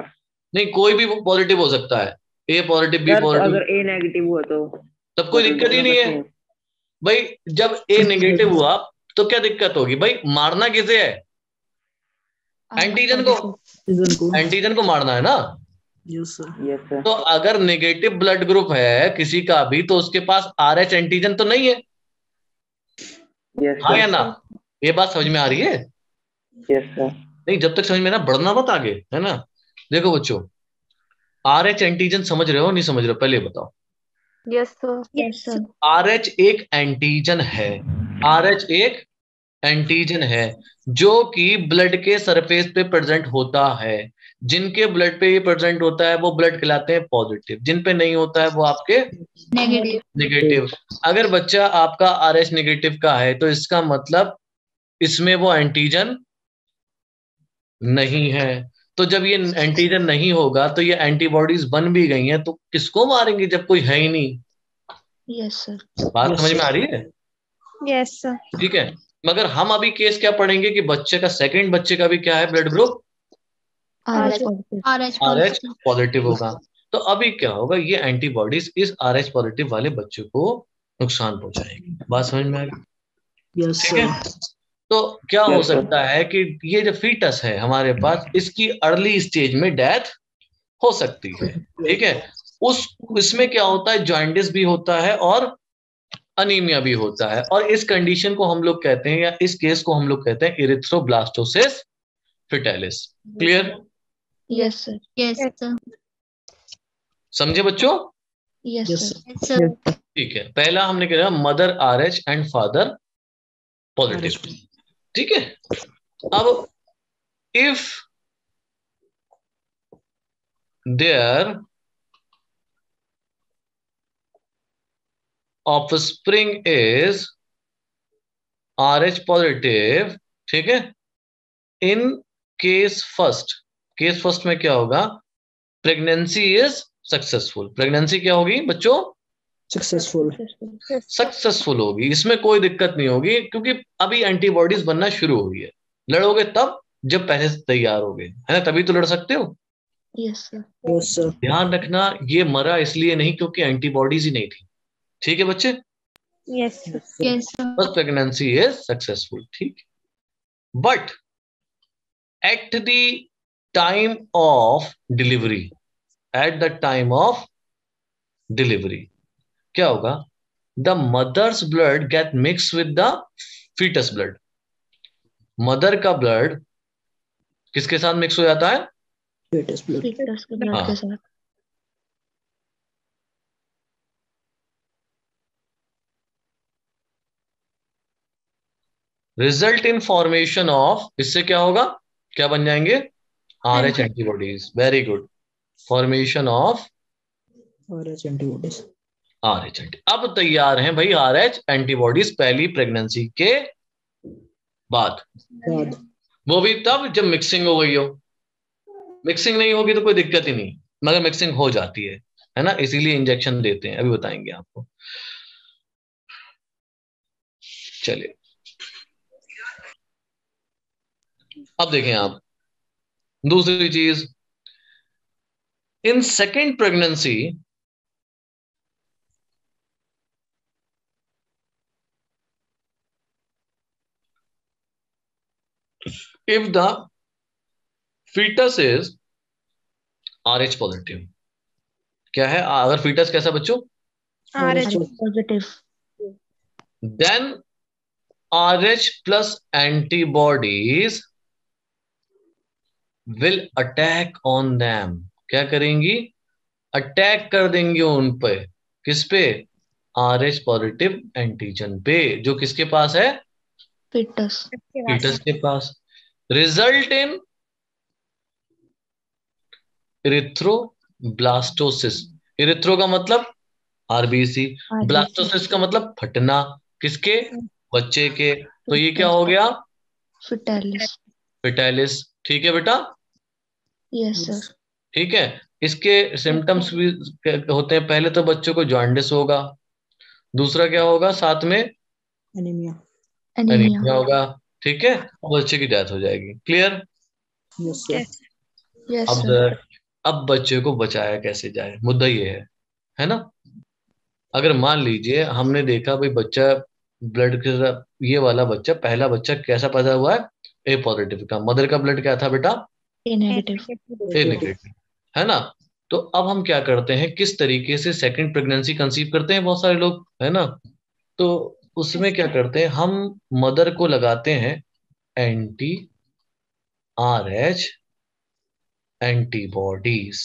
नहीं, कोई भी पॉजिटिव हो सकता है, ए पॉजिटिव बी पॉजिटिव। अगर ए नेगेटिव हुआ तो तब कोई दिक्कत ही नहीं है भाई। जब ए नेगेटिव हुआ तो क्या दिक्कत होगी भाई, मारना किसे है, एंटीजन को, एंटीजन को मारना है ना। Yes sir. Yes sir. तो अगर नेगेटिव ब्लड ग्रुप है किसी का भी तो उसके पास RH एंटीजन तो नहीं है, यस हाँ या सर। ना? ये बात समझ में आ रही है? Yes sir. नहीं, जब तक समझ में ना बढ़ना मत आगे, है ना। देखो बच्चों, RH एंटीजन समझ रहे हो नहीं समझ रहे हो, पहले बताओ। Yes sir. Yes sir. RH एक एंटीजन है, RH एक एंटीजन है जो कि ब्लड के सरफेस पे प्रेजेंट होता है। जिनके ब्लड पे ये प्रेजेंट होता है वो ब्लड कहलाते हैं पॉजिटिव, जिन पे नहीं होता है वो आपके नेगेटिव। अगर बच्चा आपका RH नेगेटिव का है तो इसका मतलब इसमें वो एंटीजन नहीं है। तो जब ये एंटीजन नहीं होगा तो ये एंटीबॉडीज बन भी गई हैं तो किसको मारेंगे जब कोई है ही नहीं? Yes sir. बात समझ में आ रही है? Yes sir. ठीक है, मगर हम अभी केस क्या पढ़ेंगे कि बच्चे का, सेकंड बच्चे का भी क्या है ब्लड ग्रुप, RH पॉजिटिव होगा। तो अभी क्या होगा, ये एंटीबॉडीज इस RH पॉजिटिव वाले बच्चे को नुकसान पहुंचाएंगे। बात समझ में आ गई? यस ठीक है, तो क्या हो सकता है कि ये जो फीटस है हमारे पास, इसकी अर्ली स्टेज में डेथ हो सकती है। ठीक है, उस इसमें क्या होता है, जॉइंटिस भी होता है और अनीमिया भी होता है, और इस कंडीशन को हम लोग कहते हैं, या इस केस को हम लोग कहते हैं erythroblastosis fetalis. Clear? Yes sir. Yes sir. समझे बच्चों? Yes yes sir. ठीक है, पहला हमने कहा mother RH and father positive. ठीक है, अब if there offspring is RH positive, ठीक है, इन केस फर्स्ट में क्या होगा, प्रेगनेंसी इज सक्सेसफुल। प्रेगनेंसी क्या होगी बच्चों, सक्सेसफुल होगी, इसमें कोई दिक्कत नहीं होगी क्योंकि अभी एंटीबॉडीज बनना शुरू हुई है। लड़ोगे तब जब पहले से तैयार हो गए, है ना, तभी तो लड़ सकते हो। Yes sir. ध्यान रखना ये मरा इसलिए नहीं क्योंकि एंटीबॉडीज ही नहीं थी। ठीक है बच्चे? Yes sir. बस प्रेगनेंसी इज सक्सेसफुल। ठीक, but at the time of delivery, at the time of delivery क्या होगा, the mother's blood get mix with the fetus blood. Mother का ब्लड किसके साथ मिक्स हो जाता है, फीटस के ब्लड के साथ। रिजल्ट इन फॉर्मेशन ऑफ, इससे क्या होगा, क्या बन जाएंगे, RH antibodies. Very good. Formation of RH antibodies. RH अब तैयार हैं भाई RH एंटीबॉडीज पहली प्रेगनेंसी के बाद, वो भी तब जब मिक्सिंग हो गई हो। मिक्सिंग नहीं होगी तो कोई दिक्कत ही नहीं, मगर मिक्सिंग हो जाती है ना, इसीलिए इंजेक्शन देते हैं, अभी बताएंगे आपको। चलिए अब देखें आप दूसरी चीज, in second pregnancy if the fetus is RH positive, क्या है अगर फीटस कैसा बच्चों? RH positive, then RH plus antibodies will attack on them, क्या करेंगी? अटैक कर देंगे उन पे, किस पे? RH पॉजिटिव एंटीजन पे, जो किसके पास है? फिटस फीटस के पास। Result in erythroblastosis. इरिथ्रो का मतलब आरबीसी, ब्लास्टोसिस का मतलब फटना, किसके? बच्चे के। तो ये क्या हो गया? फिटैलिस। फिटैलिस, ठीक है बेटा? Yes sir. ठीक है, इसके सिम्टम्स भी होते हैं, पहले तो बच्चों को जॉन्डिस होगा, दूसरा क्या होगा साथ में? एनीमिया। एनीमिया होगा, ठीक है, और बच्चे की डेथ हो जाएगी। क्लियर? Yes sir. यस अब सर। अब बच्चे को बचाया कैसे जाए, मुद्दा ये है ना? अगर मान लीजिए हमने देखा भाई बच्चा ब्लड के, ये वाला बच्चा पहला बच्चा कैसा पैदा हुआ है? ए पॉजिटिव का। मदर का ब्लड क्या था बेटा? ए नेगेटिव। ए नेगेटिव, है ना? तो अब हम क्या करते हैं, किस तरीके से सेकंड प्रेगनेंसी कंसीव करते हैं बहुत सारे लोग, है ना? तो उसमें क्या करते हैं, हम मदर को लगाते हैं एंटी RH एंटीबॉडीज।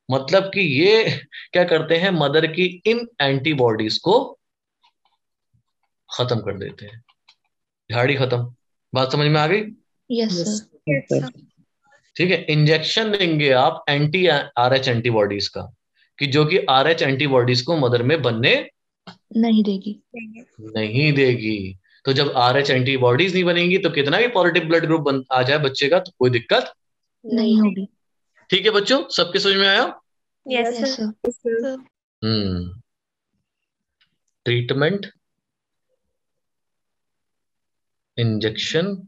मतलब कि ये क्या करते हैं, मदर की इन एंटीबॉडीज को खत्म कर देते हैं, झाड़ी खत्म। बात समझ में आ गई? Yes sir. ठीक है, इंजेक्शन देंगे आप एंटी RH एंटीबॉडीज का, कि जो कि RH एंटीबॉडीज को मदर में बनने नहीं देगी। नहीं देगी। तो जब RH एंटीबॉडीज नहीं बनेंगी तो कितना भी पॉजिटिव ब्लड ग्रुप आ जाए बच्चे का तो कोई दिक्कत नहीं होगी। ठीक है बच्चों, सबके समझ में आया? Yes sir. Treatment, injection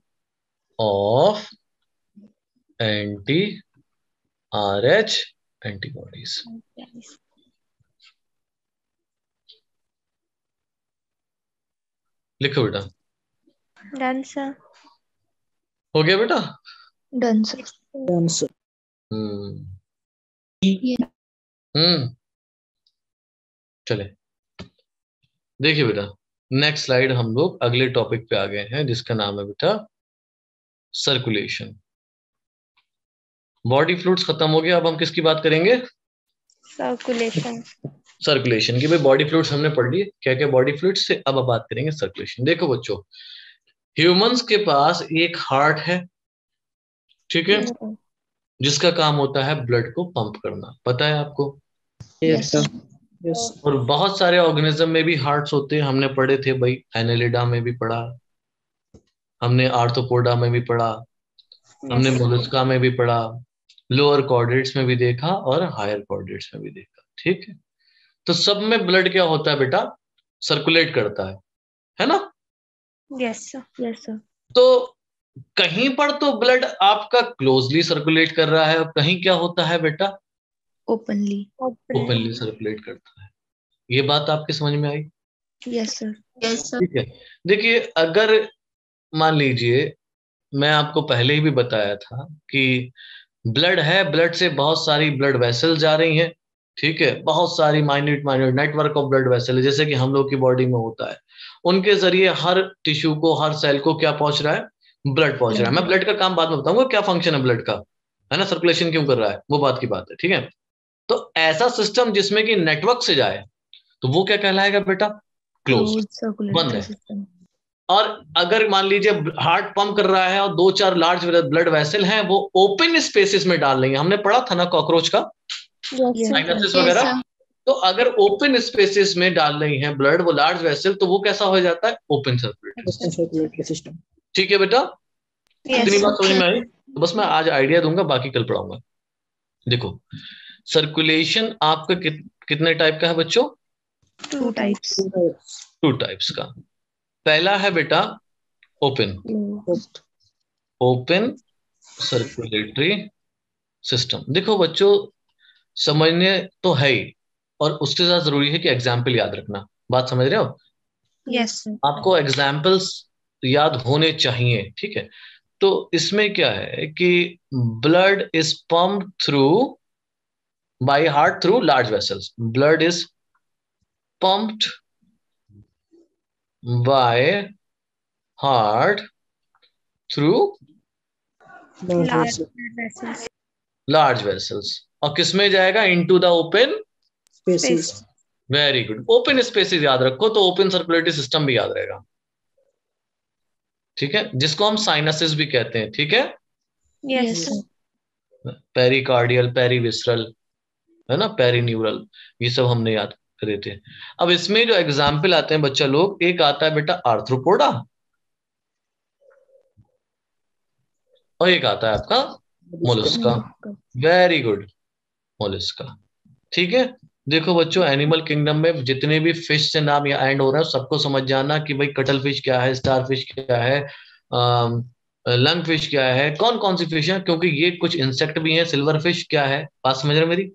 of anti RH antibodies. लिखो बेटा। Done sir. हो गया बेटा? Done sir. Done sir. चले देखिए बेटा, नेक्स्ट स्लाइड हम लोग अगले टॉपिक पे आ गए हैं जिसका नाम है बेटा सर्कुलेशन। बॉडी फ्लूइड्स खत्म हो गया, अब हम किसकी बात करेंगे? सर्कुलेशन। सर्कुलेशन की। भाई बॉडी फ्लूइड्स हमने पढ़ लिए, क्या क्या बॉडी फ्लूइड्स से, अब बात करेंगे सर्कुलेशन। देखो बच्चों, ह्यूमंस के पास एक हार्ट है, ठीक है, जिसका काम होता है ब्लड को पंप करना, पता है आपको? Yes sir. और बहुत सारे ऑर्गेनिज्म में भी हार्ट्स होते हैं, हमने पढ़े थे भाई, एनेलिडा में भी पढ़ा हमने, आर्थ्रोपोडा में भी पढ़ा हमने, मोलस्का में भी पढ़ा, लोअर कॉर्डेट्स में भी देखा और हायर कॉर्डेट्स में भी देखा, ठीक है? तो सब में ब्लड क्या होता है बेटा? सर्कुलेट करता है ना? Yes sir. Yes sir. तो कहीं पर तो ब्लड आपका क्लोजली सर्कुलेट कर रहा है और कहीं क्या होता है बेटा? ओपनली। ओपनली सर्कुलेट करता है। ये बात आपके समझ में आई? Yes sir. Yes sir. ठीक है, देखिए अगर मान लीजिए मैं आपको पहले ही भी बताया था कि ब्लड है, ब्लड से बहुत सारी ब्लड वेसल जा रही हैं, ठीक है, बहुत सारी minute network of blood vessel, जैसे कि हम लोग की बॉडी में होता है, उनके जरिए हर टिश्यू को, हर सेल को क्या पहुंच रहा है? ब्लड पहुंच रहा है। मैं ब्लड का काम बाद में बताऊंगा, क्या फंक्शन है ब्लड का, है ना, सर्कुलेशन क्यों कर रहा है, वो बात की बात है, ठीक है? तो ऐसा सिस्टम जिसमें कि नेटवर्क से जाए तो वो क्या कहलाएगा बेटा? क्लोज, बंद है। और अगर मान लीजिए हार्ट पंप कर रहा है और 2-4 लार्ज ब्लड वेसल हैं, वो ओपन स्पेसेस में डाल लेंगे। हमने पढ़ा था ना कॉकरोच का, साइनसेस वगैरह। तो अगर ओपन स्पेसेस में डाल रही हैं ब्लड वो लार्ज वेसल, तो वो कैसा हो जाता है? Open circulatory open circulatory system. ठीक है बेटा, इतनी बात समझ में आई? तो बस मैं आज आइडिया दूंगा, बाकी कल पढ़ाऊंगा। देखो सर्कुलेशन आपका कितने टाइप का है बच्चों? 2 types. 2 टाइप्स का। पहला है बेटा ओपन, ओपन सर्कुलेटरी सिस्टम। देखो बच्चों समझने तो है ही, और उसके साथ जरूरी है कि एग्जाम्पल याद रखना। बात समझ रहे हो? यस आपको एग्जाम्पल्स याद होने चाहिए, ठीक है? तो इसमें क्या है कि blood is pumped through by heart through large vessels. Blood is pumped by heart through large vessels. और किसमें जाएगा? Into the open spaces. Very good. Open spaces याद रखो तो ओपन सर्कुलेटरी सिस्टम भी याद रहेगा, ठीक है? जिसको हम साइनसेस भी कहते हैं, ठीक है? यस पेरिकार्डियल, पेरीविसरल, है ना, पेरीन्यूरल, ये सब हमने याद करे थे। अब इसमें जो एग्जाम्पल आते हैं बच्चा लोग, एक आता है बेटा आर्थ्रोपोडा, और एक आता है आपका मोलस्का। Very good, Mollusca. ठीक है, देखो बच्चों एनिमल किंगडम में जितने भी फिश से नाम या एंड हो रहा है सबको समझ जाना कि भाई कटल फिश क्या है, स्टार फिश क्या है, लंग फिश क्या है, कौन कौन सी फिश है, क्योंकि ये कुछ इंसेक्ट भी हैं। सिल्वर फिश क्या है? बात समझ रहे हो मेरी?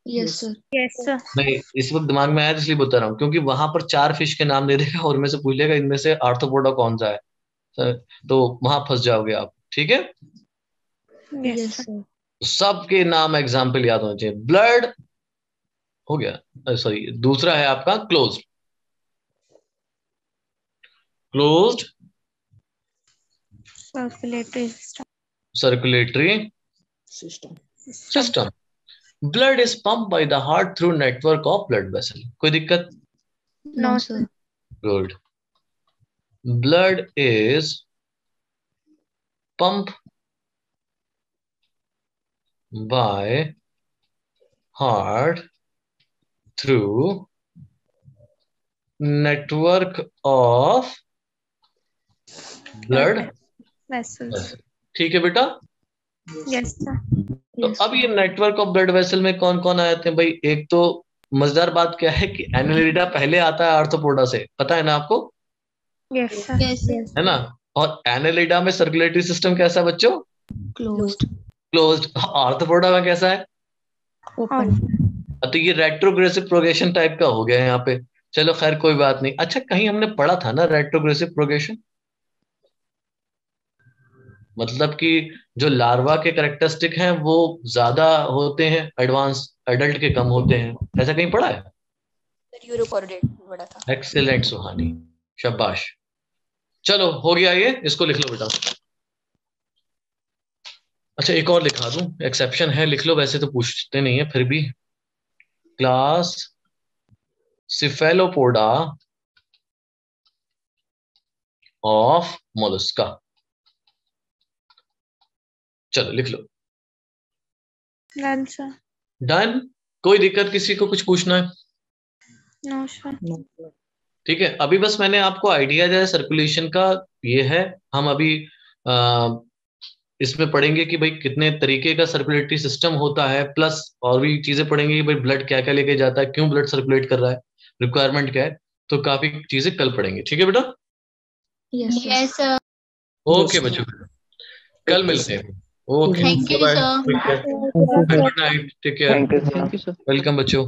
Yes, sir. यस सर नहीं, इस वक्त दिमाग में आया तो इसलिए बता रहा हूँ, क्योंकि वहां पर 4 फिश के नाम दे देगा और इनमें से पूछ लेगा इनमें से आर्थ्रोपोडा कौन सा है, तो वहां फंस जाओगे आप, ठीक है? Yes, sir. सबके नाम एग्जाम्पल याद होने चाहिए। ब्लड हो गया, सॉरी दूसरा है आपका close, closed circulatory system circulatory system. Blood is pump by the heart through network of blood vessel. कोई दिक्कत? No, sir. Good. Blood is pump by heart through network of blood vessels ठीक है बेटा? Yes sir तो अब ये network of blood vessel में कौन कौन आ जाते हैं भाई? एक तो मजेदार बात क्या है कि एनालिडा पहले आता है आर्थ्रोपोडा से, पता है ना आपको? यस सर है ना? और एनालिडा में सर्कुलेटरी सिस्टम कैसा है बच्चों? Closed. क्लोज्ड। आर्थ्रोपोडा में कैसा है? Open. तो ये रेट्रोग्रेसिव प्रोग्रेशन टाइप का हो गया यहाँ पे। चलो खैर कोई बात नहीं। अच्छा कहीं हमने पढ़ा था ना रेट्रोग्रेसिव प्रोग्रेशन, मतलब कि जो लार्वा के कैरेक्टरिस्टिक हैं वो ज्यादा होते हैं, एडवांस एडल्ट के कम होते हैं, ऐसा कहीं पढ़ा है? एक्सीलेंट सुहानी, शाबाश। चलो हो गया ये, इसको लिख लो बेटा। अच्छा एक और लिखा दूं, एक्सेप्शन है, लिख लो, वैसे तो पूछते नहीं है फिर भी। Class Cephalopoda of Mollusca. चलो लिख लो। Done sir done? कोई दिक्कत किसी को? कुछ पूछना है? नो सर ठीक है, अभी बस मैंने आपको आइडिया दिया सर्कुलेशन का, ये है। हम अभी इसमें पढ़ेंगे कि भाई कितने तरीके का सर्कुलेटरी सिस्टम होता है, प्लस और भी चीजें पढ़ेंगे कि भाई ब्लड क्या क्या लेके जाता है, क्यों ब्लड सर्कुलेट कर रहा है, रिक्वायरमेंट क्या है। तो काफी चीजें कल पढ़ेंगे, ठीक है बेटा? Yes, sir. ओके बच्चों, कल मिलते हैं। Okay, Thank you, bye, sir. Good night, take care, thank you sir. Thank you, sir. Welcome बच्चों।